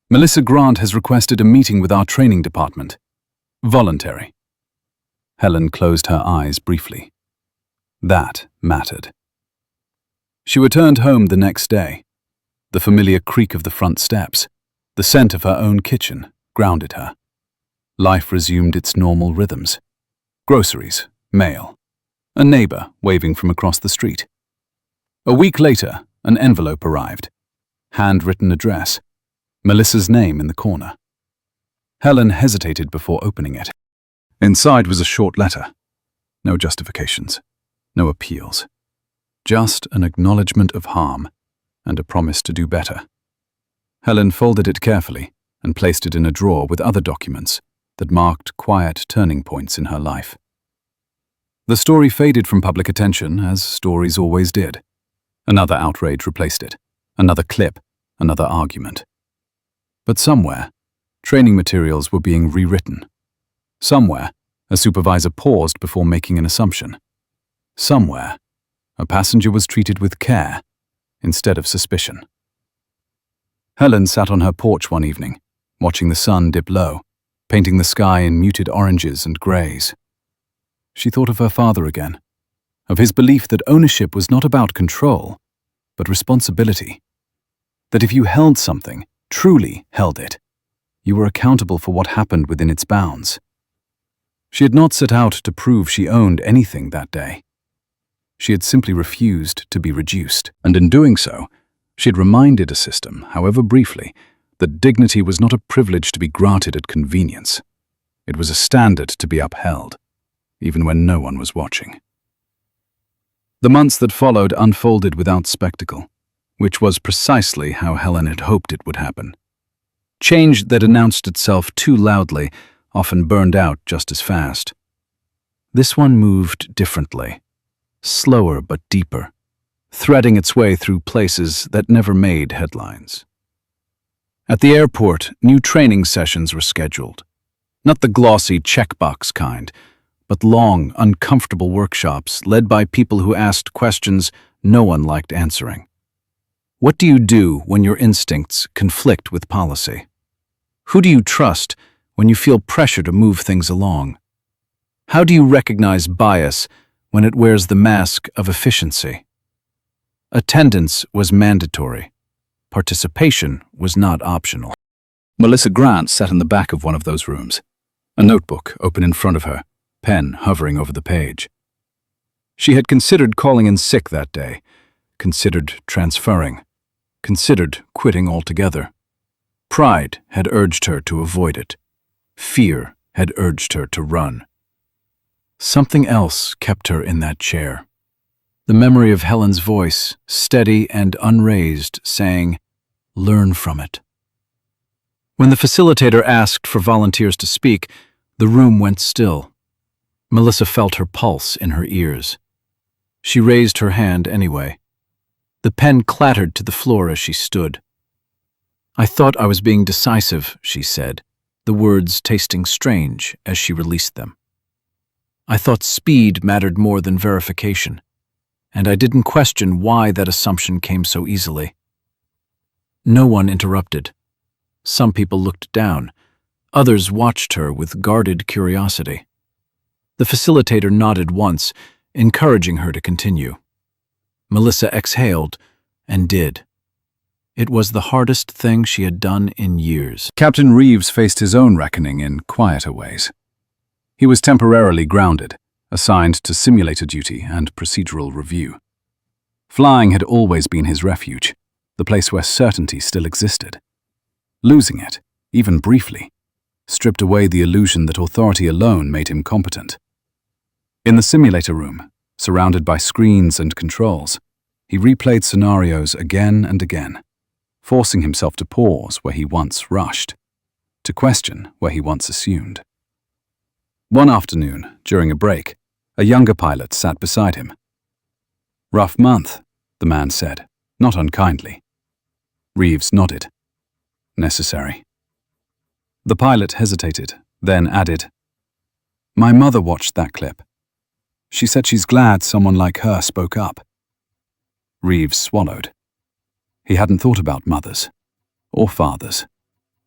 "Melissa Grant has requested a meeting with our training department. Voluntary." Helen closed her eyes briefly. That mattered. She returned home the next day. The familiar creak of the front steps, the scent of her own kitchen, grounded her. Life resumed its normal rhythms. Groceries, mail, a neighbor waving from across the street. A week later, an envelope arrived. Handwritten address, Melissa's name in the corner. Helen hesitated before opening it. Inside was a short letter. No justifications, no appeals. Just an acknowledgement of harm and a promise to do better. Helen folded it carefully and placed it in a drawer with other documents that marked quiet turning points in her life. The story faded from public attention, as stories always did. Another outrage replaced it, another clip, another argument. But somewhere, training materials were being rewritten. Somewhere, a supervisor paused before making an assumption. Somewhere, a passenger was treated with care instead of suspicion. Helen sat on her porch one evening, watching the sun dip low, painting the sky in muted oranges and grays. She thought of her father again, of his belief that ownership was not about control, but responsibility. That if you held something, truly held it, you were accountable for what happened within its bounds. She had not set out to prove she owned anything that day. She had simply refused to be reduced, and in doing so, she had reminded a system, however briefly, that dignity was not a privilege to be granted at convenience. It was a standard to be upheld, even when no one was watching. The months that followed unfolded without spectacle, which was precisely how Helen had hoped it would happen. Change that announced itself too loudly often burned out just as fast. This one moved differently, slower but deeper, threading its way through places that never made headlines. At the airport, new training sessions were scheduled. Not the glossy checkbox kind, but long, uncomfortable workshops led by people who asked questions no one liked answering. What do you do when your instincts conflict with policy? Who do you trust when you feel pressure to move things along? How do you recognize bias when it wears the mask of efficiency? Attendance was mandatory. Participation was not optional. Melissa Grant sat in the back of one of those rooms, a notebook open in front of her, pen hovering over the page. She had considered calling in sick that day, considered transferring, considered quitting altogether. Pride had urged her to avoid it. Fear had urged her to run. Something else kept her in that chair. The memory of Helen's voice, steady and unraised, saying, "Learn from it." When the facilitator asked for volunteers to speak, the room went still. Melissa felt her pulse in her ears. She raised her hand anyway. The pen clattered to the floor as she stood. "I thought I was being decisive," she said, the words tasting strange as she released them. "I thought speed mattered more than verification, and I didn't question why that assumption came so easily." No one interrupted. Some people looked down. Others watched her with guarded curiosity. The facilitator nodded once, encouraging her to continue. Melissa exhaled and did. It was the hardest thing she had done in years. Captain Reeves faced his own reckoning in quieter ways. He was temporarily grounded, assigned to simulator duty and procedural review. Flying had always been his refuge, the place where certainty still existed. Losing it, even briefly, stripped away the illusion that authority alone made him competent. In the simulator room, surrounded by screens and controls, he replayed scenarios again and again, forcing himself to pause where he once rushed, to question where he once assumed. One afternoon, during a break, a younger pilot sat beside him. "Rough month," the man said, not unkindly. Reeves nodded. "Necessary." The pilot hesitated, then added, "My mother watched that clip. She said she's glad someone like her spoke up." Reeves swallowed. He hadn't thought about mothers, or fathers,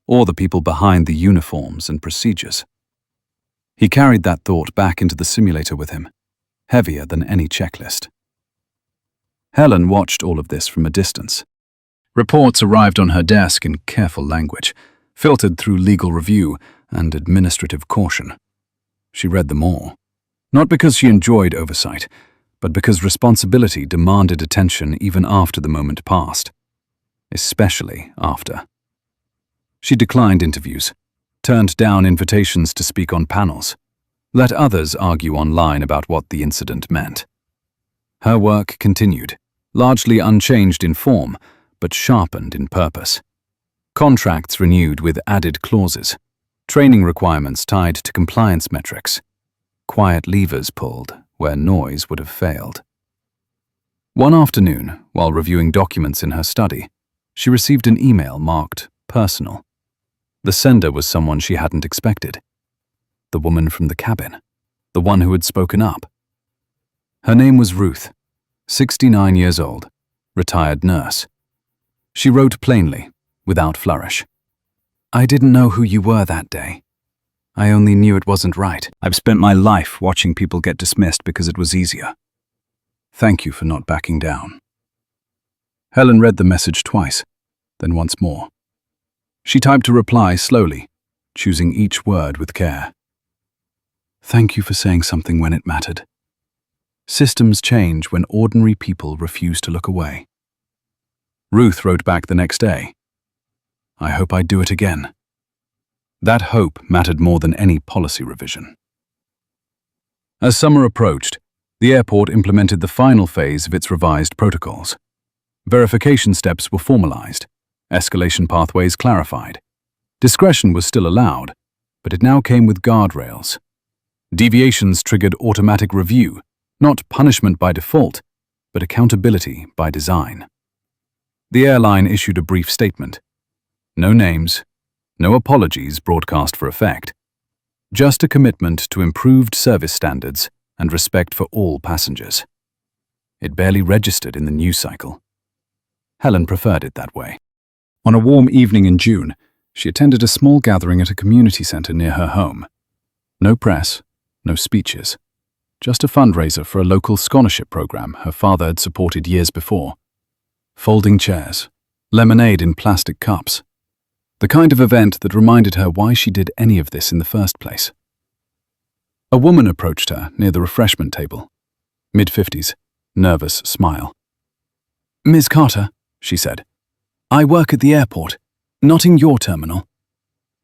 or the people behind the uniforms and procedures. He carried that thought back into the simulator with him, heavier than any checklist. Helen watched all of this from a distance. Reports arrived on her desk in careful language, filtered through legal review and administrative caution. She read them all, not because she enjoyed oversight, but because responsibility demanded attention even after the moment passed, especially after. She declined interviews, turned down invitations to speak on panels, let others argue online about what the incident meant. Her work continued, largely unchanged in form, but sharpened in purpose. Contracts renewed with added clauses, training requirements tied to compliance metrics, quiet levers pulled where noise would have failed. One afternoon, while reviewing documents in her study, she received an email marked personal. The sender was someone she hadn't expected. The woman from the cabin, the one who had spoken up. Her name was Ruth, 69 years old, retired nurse. She wrote plainly, without flourish. "I didn't know who you were that day. I only knew it wasn't right. I've spent my life watching people get dismissed because it was easier. Thank you for not backing down." Helen read the message twice, then once more. She typed a reply slowly, choosing each word with care. "Thank you for saying something when it mattered. Systems change when ordinary people refuse to look away." Ruth wrote back the next day, "I hope I do it again." That hope mattered more than any policy revision. As summer approached, the airport implemented the final phase of its revised protocols. Verification steps were formalized, escalation pathways clarified. Discretion was still allowed, but it now came with guardrails. Deviations triggered automatic review, not punishment by default, but accountability by design. The airline issued a brief statement. No names, no apologies broadcast for effect. Just a commitment to improved service standards and respect for all passengers. It barely registered in the news cycle. Helen preferred it that way. On a warm evening in June, she attended a small gathering at a community center near her home. No press, no speeches. Just a fundraiser for a local scholarship program her father had supported years before. Folding chairs, lemonade in plastic cups. The kind of event that reminded her why she did any of this in the first place. A woman approached her near the refreshment table. Mid-50s, nervous smile. "Ms. Carter," she said, "I work at the airport, not in your terminal.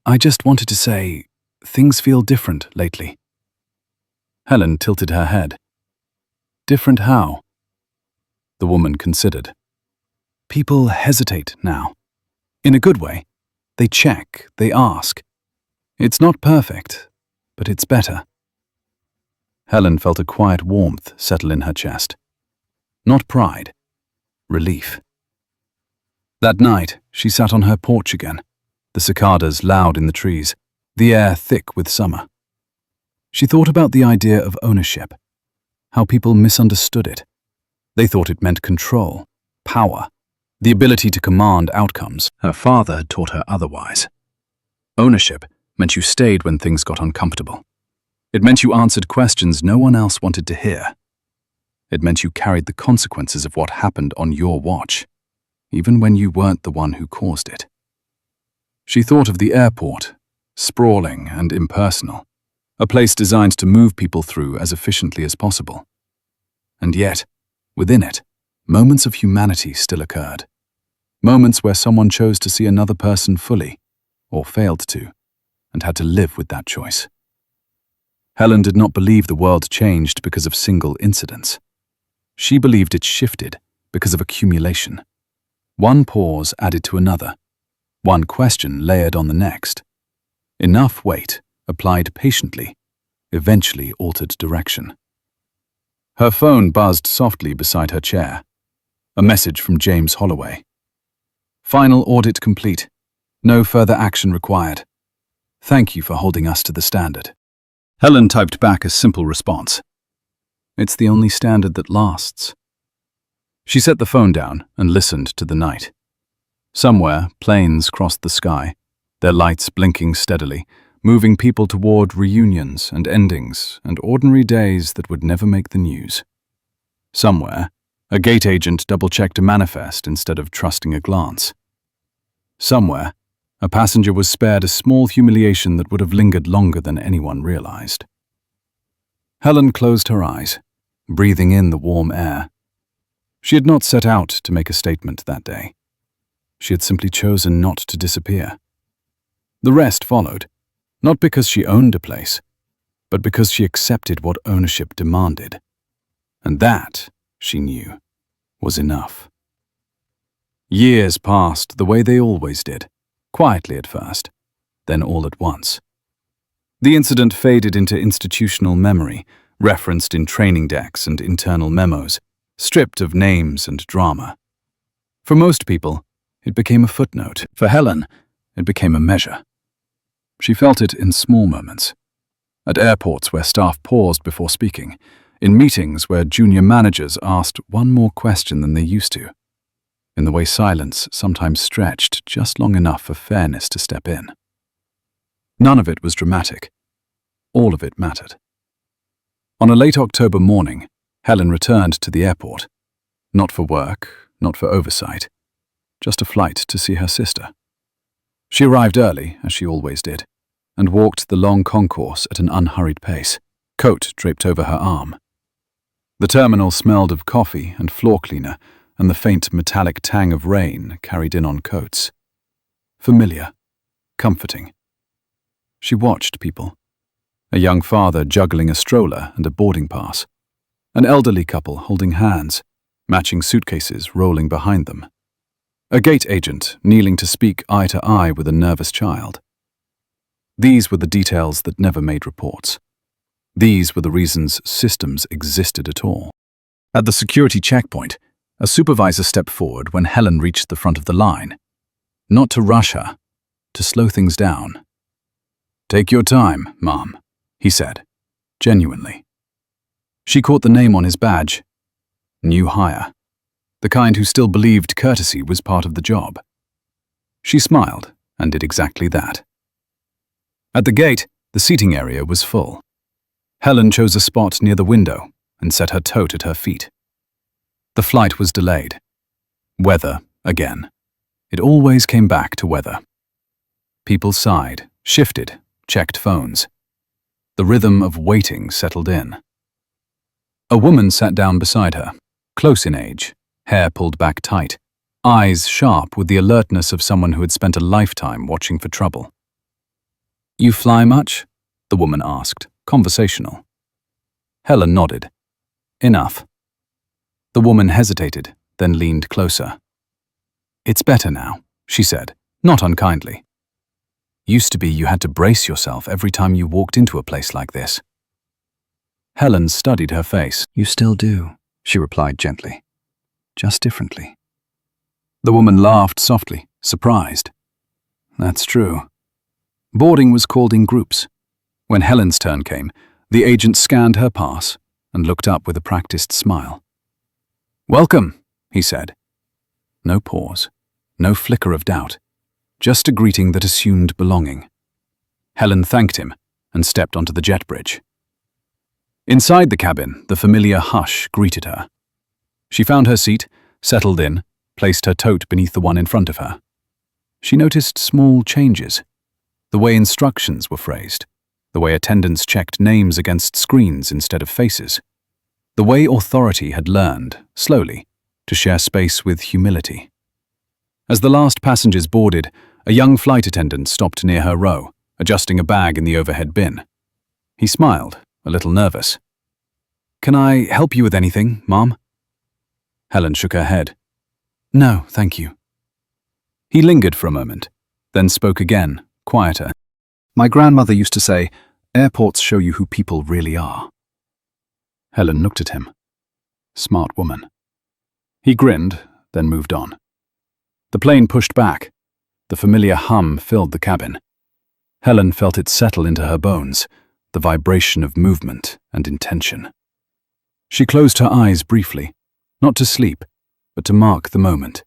I just wanted to say, things feel different lately." Helen tilted her head. "Different how?" The woman considered. "People hesitate now. In a good way. They check, they ask. It's not perfect, but it's better." Helen felt a quiet warmth settle in her chest. Not pride, relief. That night, she sat on her porch again, the cicadas loud in the trees, the air thick with summer. She thought about the idea of ownership, how people misunderstood it. They thought it meant control, power, the ability to command outcomes. Her father had taught her otherwise. Ownership meant you stayed when things got uncomfortable. It meant you answered questions no one else wanted to hear. It meant you carried the consequences of what happened on your watch, even when you weren't the one who caused it. She thought of the airport, sprawling and impersonal, a place designed to move people through as efficiently as possible. And yet, within it, moments of humanity still occurred. Moments where someone chose to see another person fully, or failed to, and had to live with that choice. Helen did not believe the world changed because of single incidents. She believed it shifted because of accumulation. One pause added to another, one question layered on the next. Enough weight, applied patiently, eventually altered direction. Her phone buzzed softly beside her chair. A message from James Holloway. "Final audit complete. No further action required. Thank you for holding us to the standard." Helen typed back a simple response. "It's the only standard that lasts." She set the phone down and listened to the night. Somewhere, planes crossed the sky, their lights blinking steadily, moving people toward reunions and endings and ordinary days that would never make the news. Somewhere, a gate agent double-checked a manifest instead of trusting a glance. Somewhere, a passenger was spared a small humiliation that would have lingered longer than anyone realized. Helen closed her eyes, breathing in the warm air. She had not set out to make a statement that day. She had simply chosen not to disappear. The rest followed, not because she owned a place, but because she accepted what ownership demanded. And that, she knew, was enough. Years passed the way they always did, quietly at first, then all at once. The incident faded into institutional memory, referenced in training decks and internal memos, stripped of names and drama. For most people, it became a footnote. For Helen, it became a measure. She felt it in small moments. At airports where staff paused before speaking, in meetings where junior managers asked one more question than they used to, in the way silence sometimes stretched just long enough for fairness to step in. None of it was dramatic. All of it mattered. On a late October morning, Helen returned to the airport. Not for work, not for oversight, just a flight to see her sister. She arrived early, as she always did, and walked the long concourse at an unhurried pace, coat draped over her arm. The terminal smelled of coffee and floor cleaner, and the faint metallic tang of rain carried in on coats. Familiar, comforting. She watched people. A young father juggling a stroller and a boarding pass. An elderly couple holding hands, matching suitcases rolling behind them. A gate agent kneeling to speak eye to eye with a nervous child. These were the details that never made reports. These were the reasons systems existed at all. At the security checkpoint, a supervisor stepped forward when Helen reached the front of the line. Not to rush her, to slow things down. "Take your time, Mom," he said, genuinely. She caught the name on his badge. New hire. The kind who still believed courtesy was part of the job. She smiled and did exactly that. At the gate, the seating area was full. Helen chose a spot near the window and set her tote at her feet. The flight was delayed. Weather, again. It always came back to weather. People sighed, shifted, checked phones. The rhythm of waiting settled in. A woman sat down beside her, close in age, hair pulled back tight, eyes sharp with the alertness of someone who had spent a lifetime watching for trouble. "You fly much?" the woman asked, conversational. Helen nodded. "Enough." The woman hesitated, then leaned closer. "It's better now," she said, not unkindly. "Used to be you had to brace yourself every time you walked into a place like this." Helen studied her face. "You still do," she replied gently. "Just differently." The woman laughed softly, surprised. "That's true." Boarding was called in groups. When Helen's turn came, the agent scanned her pass and looked up with a practiced smile. "Welcome," he said. No pause, no flicker of doubt, just a greeting that assumed belonging. Helen thanked him and stepped onto the jet bridge. Inside the cabin, the familiar hush greeted her. She found her seat, settled in, placed her tote beneath the one in front of her. She noticed small changes. The way instructions were phrased, the way attendants checked names against screens instead of faces, the way authority had learned, slowly, to share space with humility. As the last passengers boarded, a young flight attendant stopped near her row, adjusting a bag in the overhead bin. He smiled, a little nervous. "Can I help you with anything, Mom?" Helen shook her head. "No, thank you." He lingered for a moment, then spoke again, quieter. "My grandmother used to say, airports show you who people really are." Helen looked at him. Smart woman. He grinned, then moved on. The plane pushed back. The familiar hum filled the cabin. Helen felt it settle into her bones, the vibration of movement and intention. She closed her eyes briefly, not to sleep, but to mark the moment.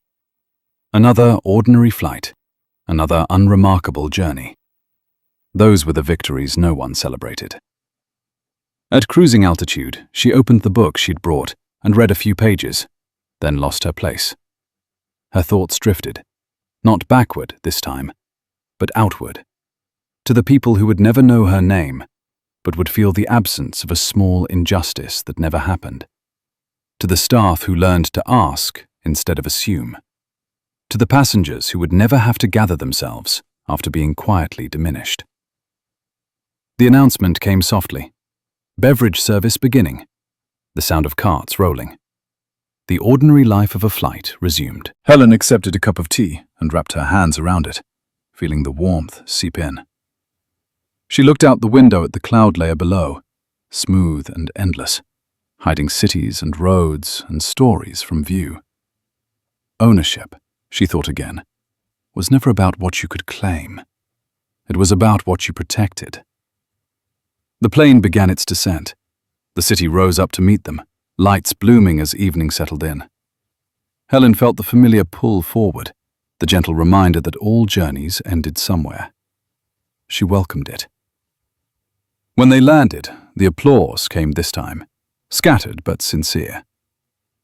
Another ordinary flight, another unremarkable journey. Those were the victories no one celebrated. At cruising altitude, she opened the book she'd brought and read a few pages, then lost her place. Her thoughts drifted, not backward this time, but outward, to the people who would never know her name, but would feel the absence of a small injustice that never happened, to the staff who learned to ask instead of assume, to the passengers who would never have to gather themselves after being quietly diminished. The announcement came softly. Beverage service beginning. The sound of carts rolling. The ordinary life of a flight resumed. Helen accepted a cup of tea and wrapped her hands around it, feeling the warmth seep in. She looked out the window at the cloud layer below, smooth and endless, hiding cities and roads and stories from view. Ownership, she thought again, was never about what you could claim. It was about what you protected. The plane began its descent. The city rose up to meet them, lights blooming as evening settled in. Helen felt the familiar pull forward, the gentle reminder that all journeys ended somewhere. She welcomed it. When they landed, the applause came this time, scattered but sincere.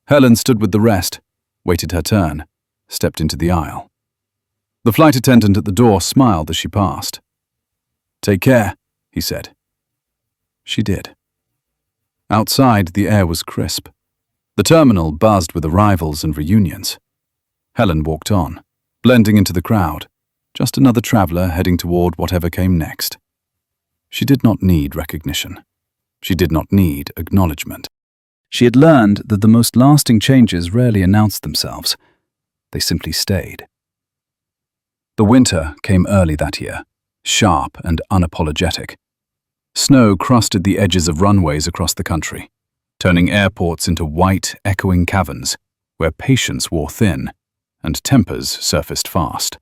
Helen stood with the rest, waited her turn, stepped into the aisle. The flight attendant at the door smiled as she passed. "Take care," he said. She did. Outside, the air was crisp. The terminal buzzed with arrivals and reunions. Helen walked on, blending into the crowd, just another traveler heading toward whatever came next. She did not need recognition. She did not need acknowledgement. She had learned that the most lasting changes rarely announced themselves. They simply stayed. The winter came early that year, sharp and unapologetic. Snow crusted the edges of runways across the country, turning airports into white, echoing caverns where patience wore thin and tempers surfaced fast.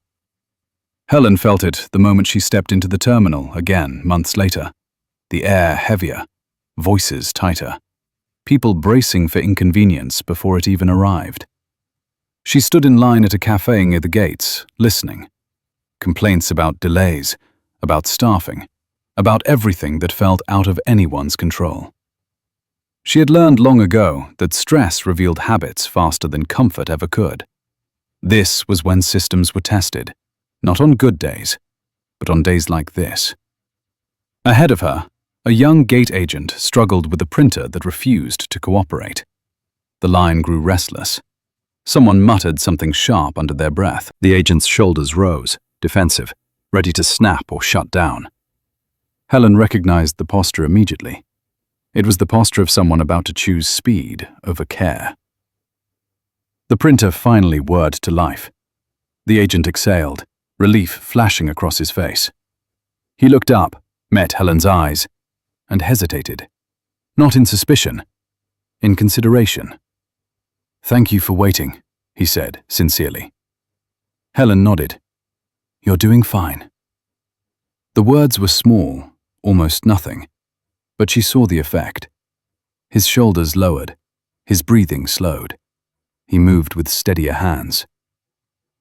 Helen felt it the moment she stepped into the terminal again months later, the air heavier, voices tighter, people bracing for inconvenience before it even arrived. She stood in line at a cafe near the gates, listening. Complaints about delays, about staffing, about everything that felt out of anyone's control. She had learned long ago that stress revealed habits faster than comfort ever could. This was when systems were tested, not on good days, but on days like this. Ahead of her, a young gate agent struggled with a printer that refused to cooperate. The line grew restless. Someone muttered something sharp under their breath. The agent's shoulders rose, defensive, ready to snap or shut down. Helen recognized the posture immediately. It was the posture of someone about to choose speed over care. The printer finally whirred to life. The agent exhaled, relief flashing across his face. He looked up, met Helen's eyes, and hesitated. Not in suspicion, in consideration. "Thank you for waiting," he said sincerely. Helen nodded. "You're doing fine." The words were small, almost nothing, but she saw the effect. His shoulders lowered, his breathing slowed. He moved with steadier hands.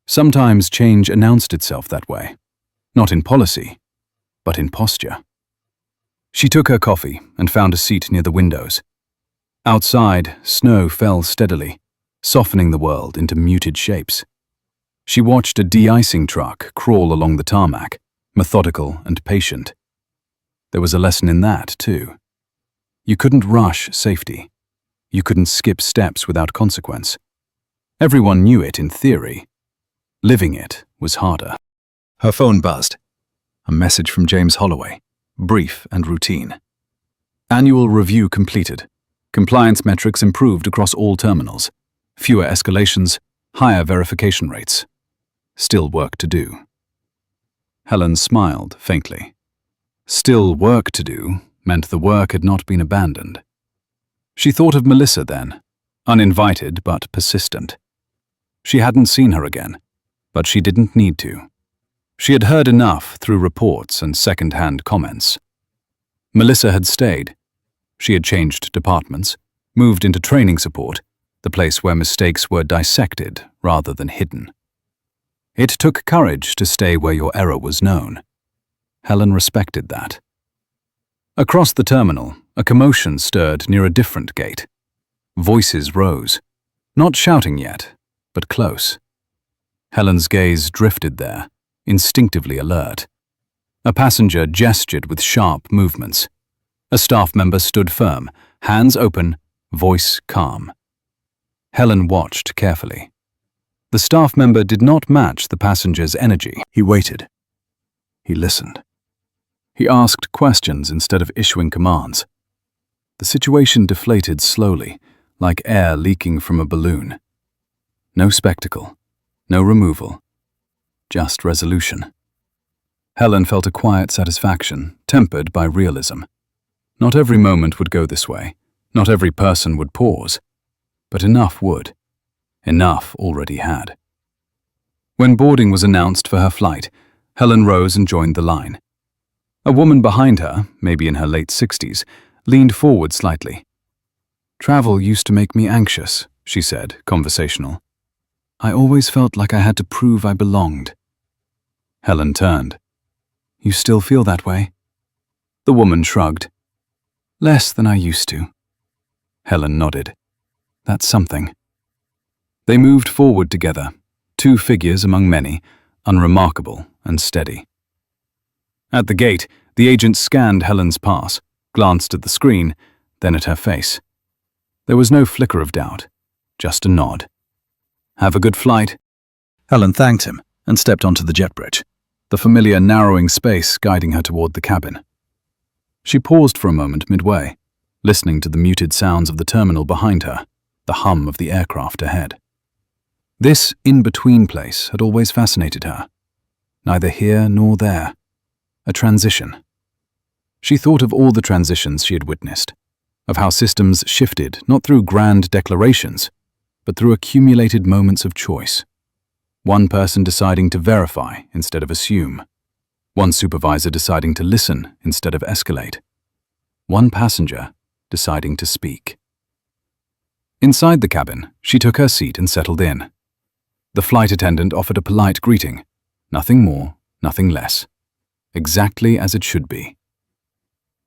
Sometimes change announced itself that way, not in policy, but in posture. She took her coffee and found a seat near the windows. Outside, snow fell steadily, softening the world into muted shapes. She watched a de-icing truck crawl along the tarmac, methodical and patient. There was a lesson in that, too. You couldn't rush safety. You couldn't skip steps without consequence. Everyone knew it in theory. Living it was harder. Her phone buzzed. A message from James Holloway, brief and routine. Annual review completed. Compliance metrics improved across all terminals. Fewer escalations, higher verification rates. Still work to do. Helen smiled faintly. Still work to do meant the work had not been abandoned. She thought of Melissa then, uninvited but persistent. She hadn't seen her again, but she didn't need to. She had heard enough through reports and second-hand comments. Melissa had stayed. She had changed departments, moved into training support, the place where mistakes were dissected rather than hidden. It took courage to stay where your error was known. Helen respected that. Across the terminal, a commotion stirred near a different gate. Voices rose, not shouting yet, but close. Helen's gaze drifted there, instinctively alert. A passenger gestured with sharp movements. A staff member stood firm, hands open, voice calm. Helen watched carefully. The staff member did not match the passenger's energy. He waited. He listened. He asked questions instead of issuing commands. The situation deflated slowly, like air leaking from a balloon. No spectacle, no removal, just resolution. Helen felt a quiet satisfaction, tempered by realism. Not every moment would go this way, not every person would pause, but enough would. Enough already had. When boarding was announced for her flight, Helen rose and joined the line. A woman behind her, maybe in her late 60s, leaned forward slightly. "Travel used to make me anxious," she said, conversational. "I always felt like I had to prove I belonged." Helen turned. "You still feel that way?" The woman shrugged. "Less than I used to." Helen nodded. "That's something." They moved forward together, two figures among many, unremarkable and steady. At the gate, the agent scanned Helen's pass, glanced at the screen, then at her face. There was no flicker of doubt, just a nod. "Have a good flight." Helen thanked him and stepped onto the jet bridge, the familiar narrowing space guiding her toward the cabin. She paused for a moment midway, listening to the muted sounds of the terminal behind her, the hum of the aircraft ahead. This in-between place had always fascinated her. Neither here nor there. A transition. She thought of all the transitions she had witnessed, of how systems shifted not through grand declarations, but through accumulated moments of choice. One person deciding to verify instead of assume. One supervisor deciding to listen instead of escalate. One passenger deciding to speak. Inside the cabin, she took her seat and settled in. The flight attendant offered a polite greeting. Nothing more, nothing less. Exactly as it should be.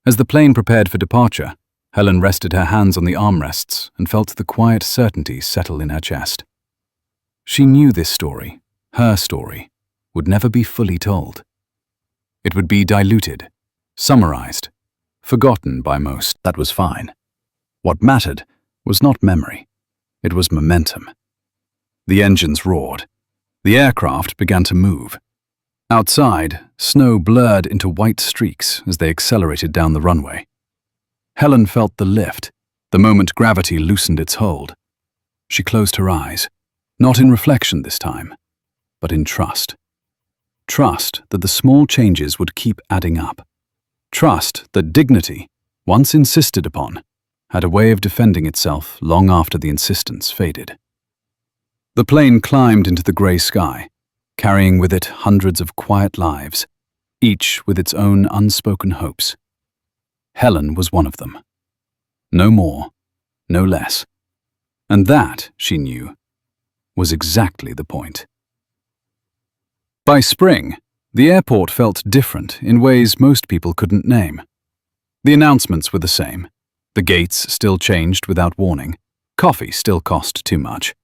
As the plane prepared for departure, Helen rested her hands on the armrests and felt the quiet certainty settle in her chest. She knew this story, her story, would never be fully told. It would be diluted, summarized, forgotten by most. That was fine. What mattered was not memory. It was momentum. The engines roared. The aircraft began to move. Outside, snow blurred into white streaks as they accelerated down the runway. Helen felt the lift, the moment gravity loosened its hold. She closed her eyes, not in reflection this time, but in trust. Trust that the small changes would keep adding up. Trust that dignity, once insisted upon, had a way of defending itself long after the insistence faded. The plane climbed into the grey sky, carrying with it hundreds of quiet lives, each with its own unspoken hopes. Helen was one of them. No more, no less. And that, she knew, was exactly the point. By spring, the airport felt different in ways most people couldn't name. The announcements were the same. The gates still changed without warning. Coffee still cost too much.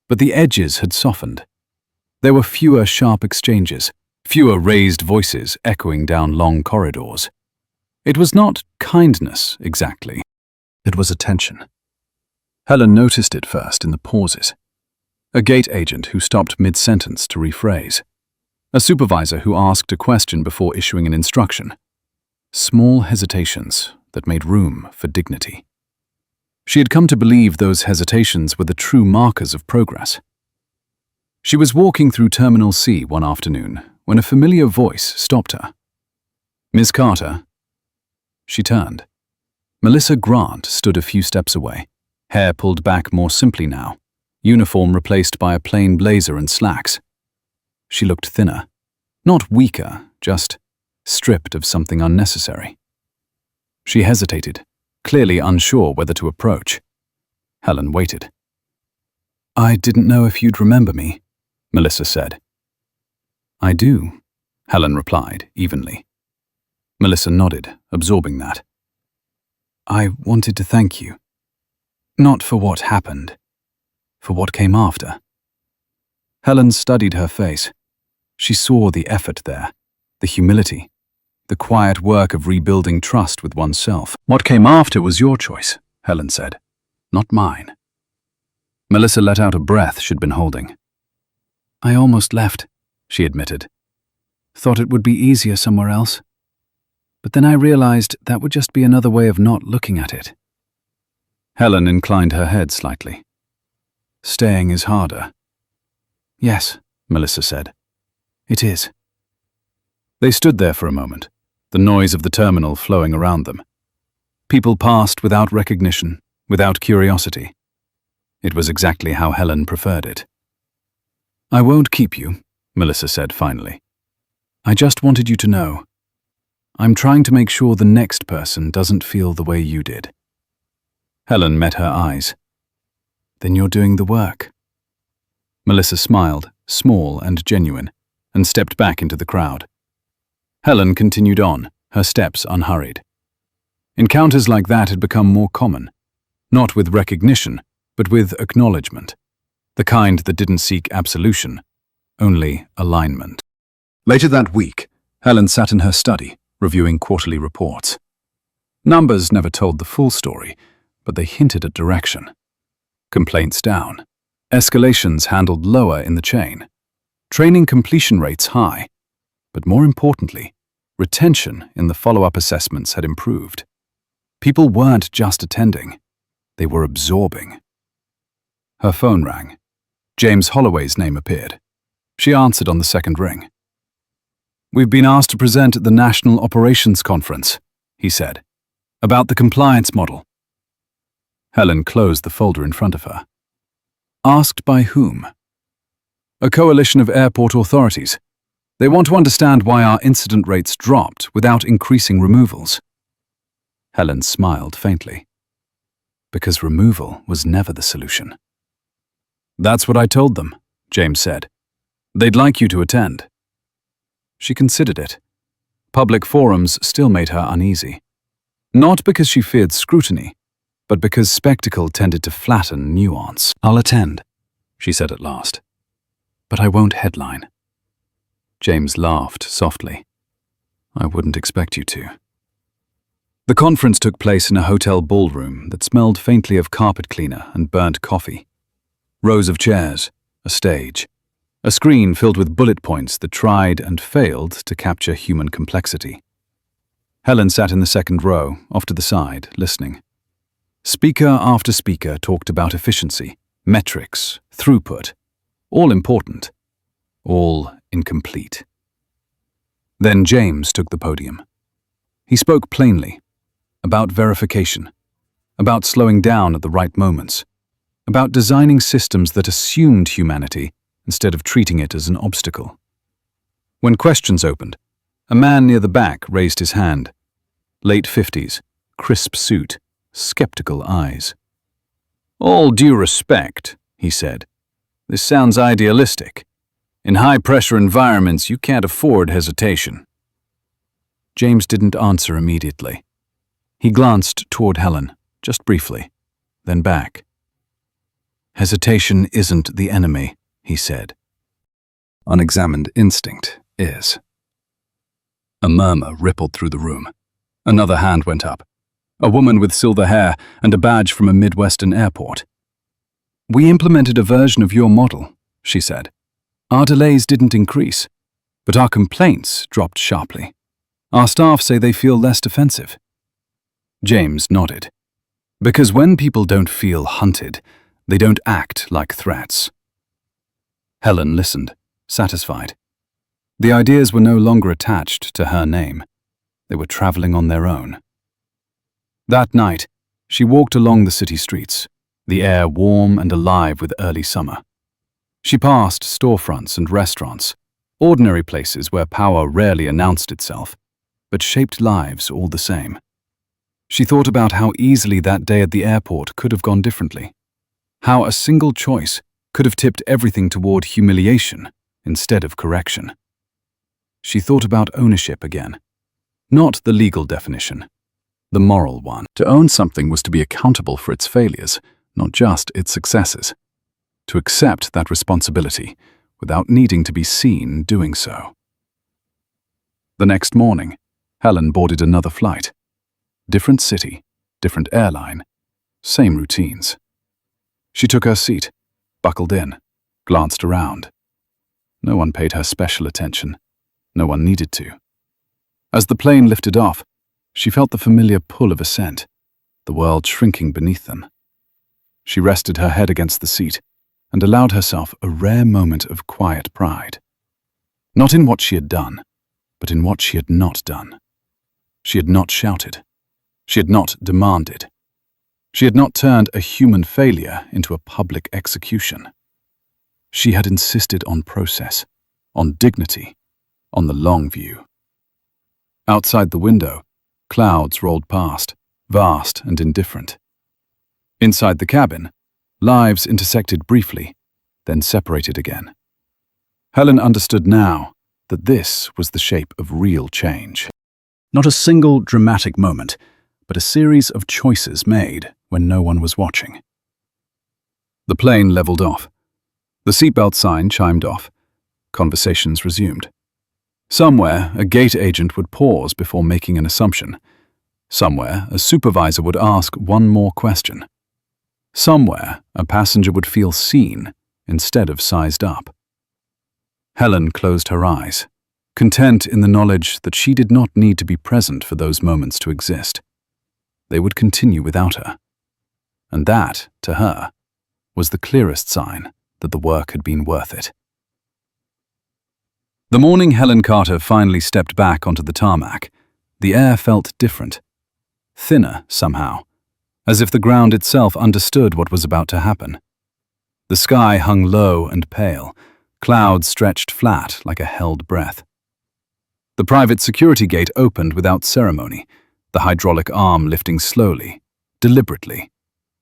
But the edges had softened. There were fewer sharp exchanges, fewer raised voices echoing down long corridors. It was not kindness, exactly. It was attention. Helen noticed it first in the pauses. A gate agent who stopped mid-sentence to rephrase. A supervisor who asked a question before issuing an instruction. Small hesitations that made room for dignity. She had come to believe those hesitations were the true markers of progress. She was walking through Terminal C one afternoon when a familiar voice stopped her. "Miss Carter?" She turned. Melissa Grant stood a few steps away, hair pulled back more simply now, uniform replaced by a plain blazer and slacks. She looked thinner, not weaker, just stripped of something unnecessary. She hesitated, clearly unsure whether to approach. Helen waited. "I didn't know if you'd remember me," Melissa said. "I do," Helen replied evenly. Melissa nodded, absorbing that. "I wanted to thank you. Not for what happened, for what came after." Helen studied her face. She saw the effort there, the humility, the quiet work of rebuilding trust with oneself. "What came after was your choice," Helen said, "not mine." Melissa let out a breath she'd been holding. "I almost left," she admitted. "Thought it would be easier somewhere else. But then I realized that would just be another way of not looking at it." Helen inclined her head slightly. "Staying is harder." "Yes," Melissa said. "It is." They stood there for a moment, the noise of the terminal flowing around them. People passed without recognition, without curiosity. It was exactly how Helen preferred it. "I won't keep you," Melissa said finally. "I just wanted you to know. I'm trying to make sure the next person doesn't feel the way you did." Helen met her eyes. "Then you're doing the work." Melissa smiled, small and genuine, and stepped back into the crowd. Helen continued on, her steps unhurried. Encounters like that had become more common, not with recognition, but with acknowledgement, the kind that didn't seek absolution, only alignment. Later that week, Helen sat in her study, reviewing quarterly reports. Numbers never told the full story, but they hinted at direction. Complaints down. Escalations handled lower in the chain. Training completion rates high. But more importantly, retention in the follow-up assessments had improved. People weren't just attending. They were absorbing. Her phone rang. James Holloway's name appeared. She answered on the second ring. "We've been asked to present at the National Operations Conference," he said, "about the compliance model." Helen closed the folder in front of her. "Asked by whom?" "A coalition of airport authorities. They want to understand why our incident rates dropped without increasing removals." Helen smiled faintly. Because removal was never the solution. "That's what I told them," James said. "They'd like you to attend." She considered it. Public forums still made her uneasy. Not because she feared scrutiny, but because spectacle tended to flatten nuance. "I'll attend," she said at last. "But I won't headline." James laughed softly. I wouldn't expect you to. The conference took place in a hotel ballroom that smelled faintly of carpet cleaner and burnt coffee. Rows of chairs, a stage, a screen filled with bullet points that tried and failed to capture human complexity. Helen sat in the second row, off to the side, listening. Speaker after speaker talked about efficiency, metrics, throughput, all important, all incomplete. Then James took the podium. He spoke plainly, about verification, about slowing down at the right moments, about designing systems that assumed humanity instead of treating it as an obstacle. When questions opened, a man near the back raised his hand. Late 50s, crisp suit, skeptical eyes. "All due respect," he said. "This sounds idealistic. In high-pressure environments, you can't afford hesitation." James didn't answer immediately. He glanced toward Helen, just briefly, then back. "Hesitation isn't the enemy," he said. "Unexamined instinct is." A murmur rippled through the room. Another hand went up. A woman with silver hair and a badge from a Midwestern airport. "We implemented a version of your model," she said. "Our delays didn't increase, but our complaints dropped sharply. Our staff say they feel less defensive." James nodded. "Because when people don't feel hunted, they don't act like threats." Helen listened, satisfied. The ideas were no longer attached to her name. They were traveling on their own. That night, she walked along the city streets, the air warm and alive with early summer. She passed storefronts and restaurants, ordinary places where power rarely announced itself, but shaped lives all the same. She thought about how easily that day at the airport could have gone differently, how a single choice could have tipped everything toward humiliation instead of correction. She thought about ownership again, not the legal definition, the moral one. To own something was to be accountable for its failures, not just its successes. To accept that responsibility without needing to be seen doing so. The next morning, Helen boarded another flight. Different city, different airline, same routines. She took her seat, buckled in, glanced around. No one paid her special attention. No one needed to. As the plane lifted off, she felt the familiar pull of ascent, the world shrinking beneath them. She rested her head against the seat and allowed herself a rare moment of quiet pride. Not in what she had done, but in what she had not done. She had not shouted. She had not demanded. She had not turned a human failure into a public execution. She had insisted on process, on dignity, on the long view. Outside the window, clouds rolled past, vast and indifferent. Inside the cabin, lives intersected briefly, then separated again. Helen understood now that this was the shape of real change. Not a single dramatic moment, but a series of choices made when no one was watching. The plane leveled off. The seatbelt sign chimed off. Conversations resumed. Somewhere, a gate agent would pause before making an assumption. Somewhere, a supervisor would ask one more question. Somewhere, a passenger would feel seen instead of sized up. Helen closed her eyes, content in the knowledge that she did not need to be present for those moments to exist. They would continue without her. And that, to her, was the clearest sign that the work had been worth it. The morning Helen Carter finally stepped back onto the tarmac, the air felt different, thinner somehow, as if the ground itself understood what was about to happen. The sky hung low and pale, clouds stretched flat like a held breath. The private security gate opened without ceremony, the hydraulic arm lifting slowly, deliberately,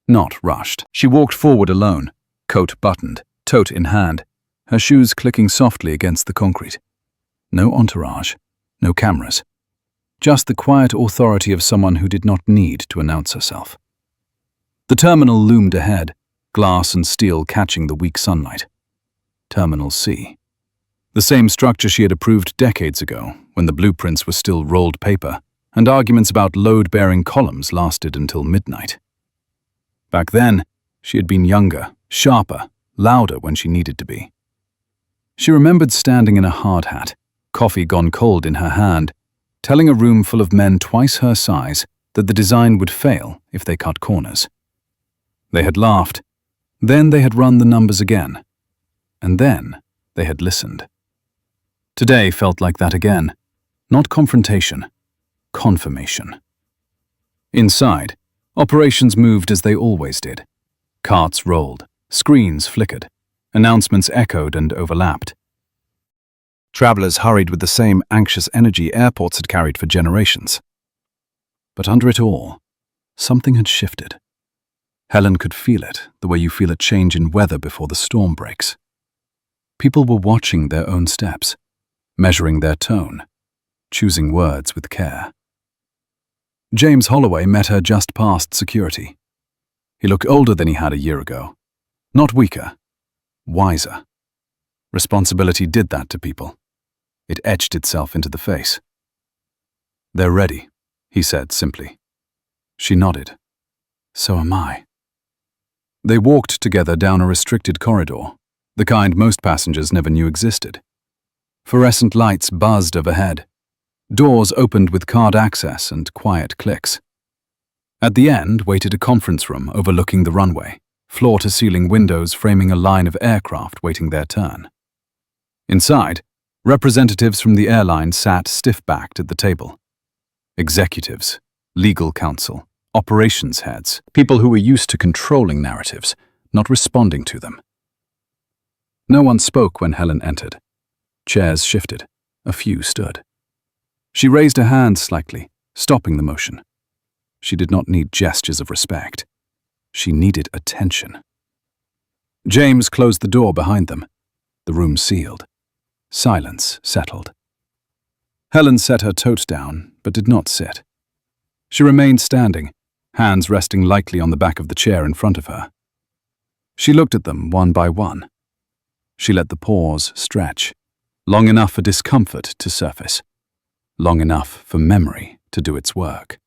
not rushed. She walked forward alone, coat buttoned, tote in hand, her shoes clicking softly against the concrete. No entourage, no cameras. Just the quiet authority of someone who did not need to announce herself. The terminal loomed ahead, glass and steel catching the weak sunlight. Terminal C. The same structure she had approved decades ago, when the blueprints were still rolled paper, and arguments about load-bearing columns lasted until midnight. Back then, she had been younger, sharper, louder when she needed to be. She remembered standing in a hard hat, coffee gone cold in her hand, telling a room full of men twice her size that the design would fail if they cut corners. They had laughed. Then they had run the numbers again. And then they had listened. Today felt like that again. Not confrontation, confirmation. Inside, operations moved as they always did. Carts rolled, screens flickered, announcements echoed and overlapped. Travelers hurried with the same anxious energy airports had carried for generations. But under it all, something had shifted. Helen could feel it, the way you feel a change in weather before the storm breaks. People were watching their own steps, measuring their tone, choosing words with care. James Holloway met her just past security. He looked older than he had a year ago. Not weaker, wiser. Responsibility did that to people. It etched itself into the face. "They're ready," he said simply. She nodded. "So am I." They walked together down a restricted corridor, the kind most passengers never knew existed. Fluorescent lights buzzed overhead. Doors opened with card access and quiet clicks. At the end waited a conference room overlooking the runway, floor-to-ceiling windows framing a line of aircraft waiting their turn. Inside, representatives from the airline sat stiff-backed at the table. Executives, legal counsel, operations heads, people who were used to controlling narratives, not responding to them. No one spoke when Helen entered. Chairs shifted. A few stood. She raised her hand slightly, stopping the motion. She did not need gestures of respect. She needed attention. James closed the door behind them. The room sealed. Silence settled. Helen set her tote down, but did not sit. She remained standing, hands resting lightly on the back of the chair in front of her. She looked at them one by one. She let the pause stretch, long enough for discomfort to surface, long enough for memory to do its work.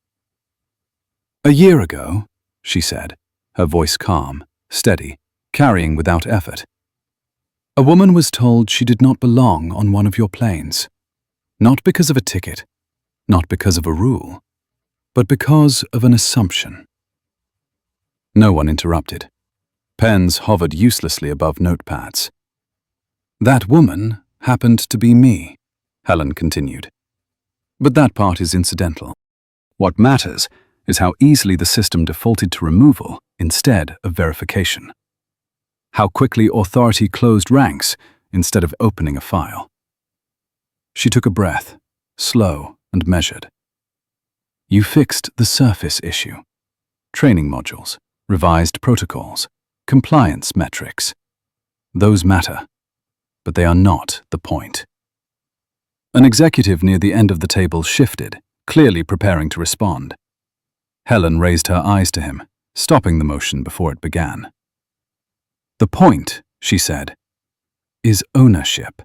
"A year ago," she said, her voice calm, steady, carrying without effort, "a woman was told she did not belong on one of your planes. Not because of a ticket, not because of a rule, but because of an assumption." No one interrupted. Pens hovered uselessly above notepads. "That woman happened to be me," Helen continued. "But that part is incidental. What matters is how easily the system defaulted to removal instead of verification. How quickly authority closed ranks instead of opening a file." She took a breath, slow and measured. "You fixed the surface issue. Training modules, revised protocols, compliance metrics. Those matter, but they are not the point." An executive near the end of the table shifted, clearly preparing to respond. Helen raised her eyes to him, stopping the motion before it began. "The point," she said, "is ownership."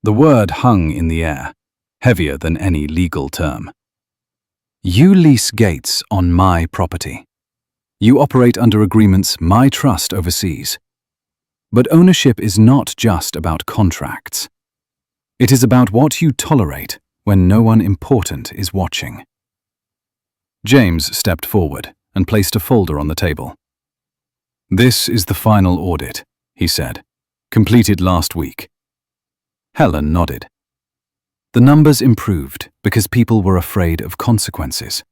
The word hung in the air, heavier than any legal term. "You lease gates on my property. You operate under agreements my trust oversees. But ownership is not just about contracts. It is about what you tolerate when no one important is watching." James stepped forward and placed a folder on the table. "This is the final audit," he said, "completed last week." Helen nodded. The numbers improved because people were afraid of consequences.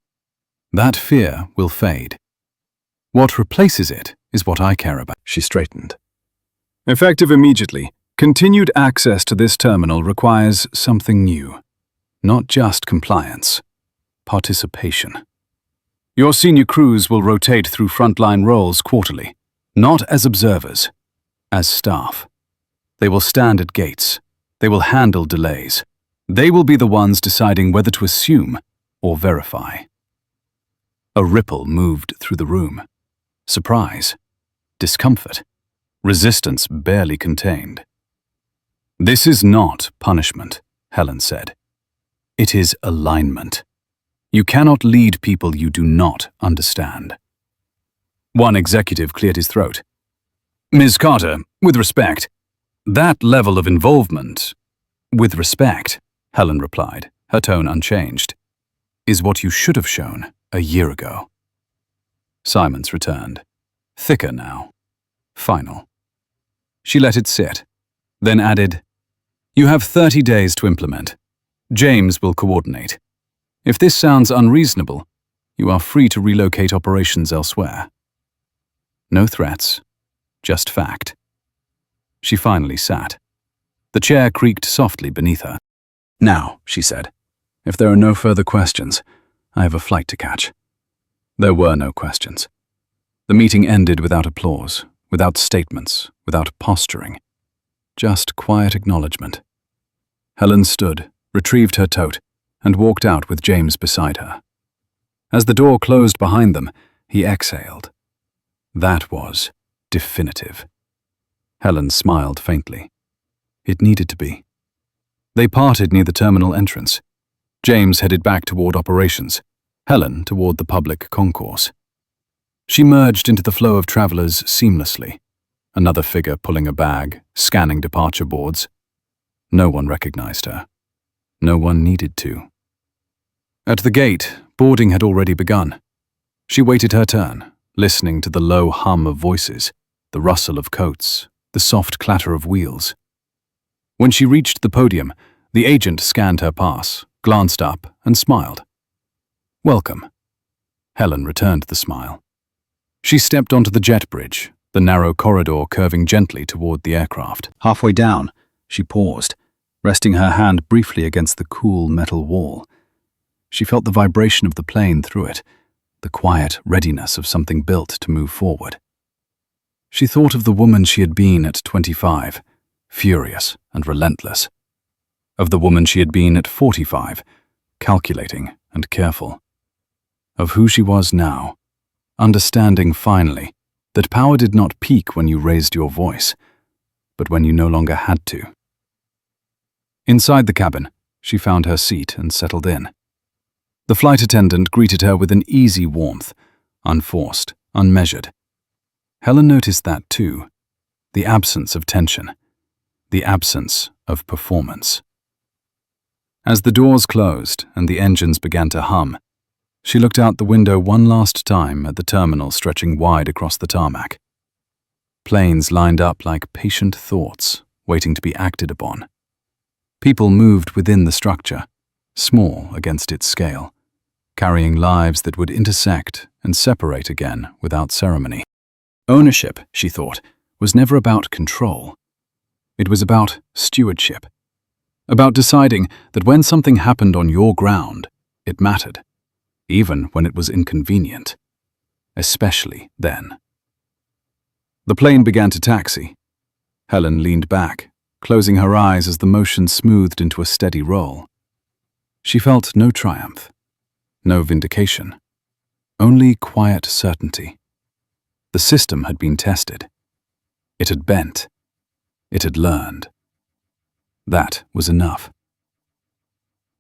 That fear will fade. What replaces it is what I care about. She straightened. "Effective immediately, continued access to this terminal requires something new. Not just compliance, participation. Your senior crews will rotate through frontline roles quarterly, not as observers, as staff. They will stand at gates. They will handle delays. They will be the ones deciding whether to assume or verify." A ripple moved through the room. Surprise, discomfort, resistance barely contained. "This is not punishment," Helen said. It is alignment. You cannot lead people you do not understand. One executive cleared his throat. Ms. Carter, with respect, that level of involvement, with respect, Helen replied, her tone unchanged, is what you should have shown a year ago. Silence returned, thicker now, final. She let it sit, then added, You have 30 days to implement. James will coordinate. If this sounds unreasonable, you are free to relocate operations elsewhere. No threats, just fact. She finally sat. The chair creaked softly beneath her. Now, she said, if there are no further questions, I have a flight to catch. There were no questions. The meeting ended without applause, without statements, without posturing. Just quiet acknowledgement. Helen stood, retrieved her tote, and walked out with James beside her. As the door closed behind them, he exhaled. That was definitive. Helen smiled faintly. It needed to be. They parted near the terminal entrance. James headed back toward operations, Helen toward the public concourse. She merged into the flow of travelers seamlessly, another figure pulling a bag, scanning departure boards. No one recognized her. No one needed to. At the gate, boarding had already begun. She waited her turn, listening to the low hum of voices, the rustle of coats, the soft clatter of wheels. When she reached the podium, the agent scanned her pass, glanced up, and smiled. Welcome. Helen returned the smile. She stepped onto the jet bridge, the narrow corridor curving gently toward the aircraft. Halfway down, she paused, resting her hand briefly against the cool metal wall. She felt the vibration of the plane through it, the quiet readiness of something built to move forward. She thought of the woman she had been at 25, furious and relentless. Of the woman she had been at 45, calculating and careful. Of who she was now, understanding finally that power did not peak when you raised your voice, but when you no longer had to. Inside the cabin, she found her seat and settled in. The flight attendant greeted her with an easy warmth, unforced, unmeasured. Helen noticed that too, the absence of tension, the absence of performance. As the doors closed and the engines began to hum, she looked out the window one last time at the terminal stretching wide across the tarmac. Planes lined up like patient thoughts, waiting to be acted upon. People moved within the structure, small against its scale, carrying lives that would intersect and separate again without ceremony. Ownership, she thought, was never about control. It was about stewardship. About deciding that when something happened on your ground, it mattered, even when it was inconvenient. Especially then. The plane began to taxi. Helen leaned back, closing her eyes as the motion smoothed into a steady roll. She felt no triumph, no vindication, only quiet certainty. The system had been tested. It had bent. It had learned. That was enough.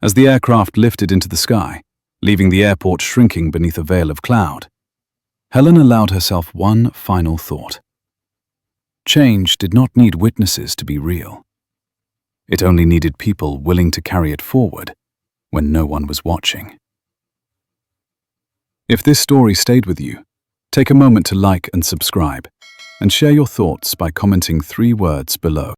As the aircraft lifted into the sky, leaving the airport shrinking beneath a veil of cloud, Helen allowed herself one final thought. Change did not need witnesses to be real. It only needed people willing to carry it forward when no one was watching. If this story stayed with you, take a moment to like and subscribe, and share your thoughts by commenting 3 words below.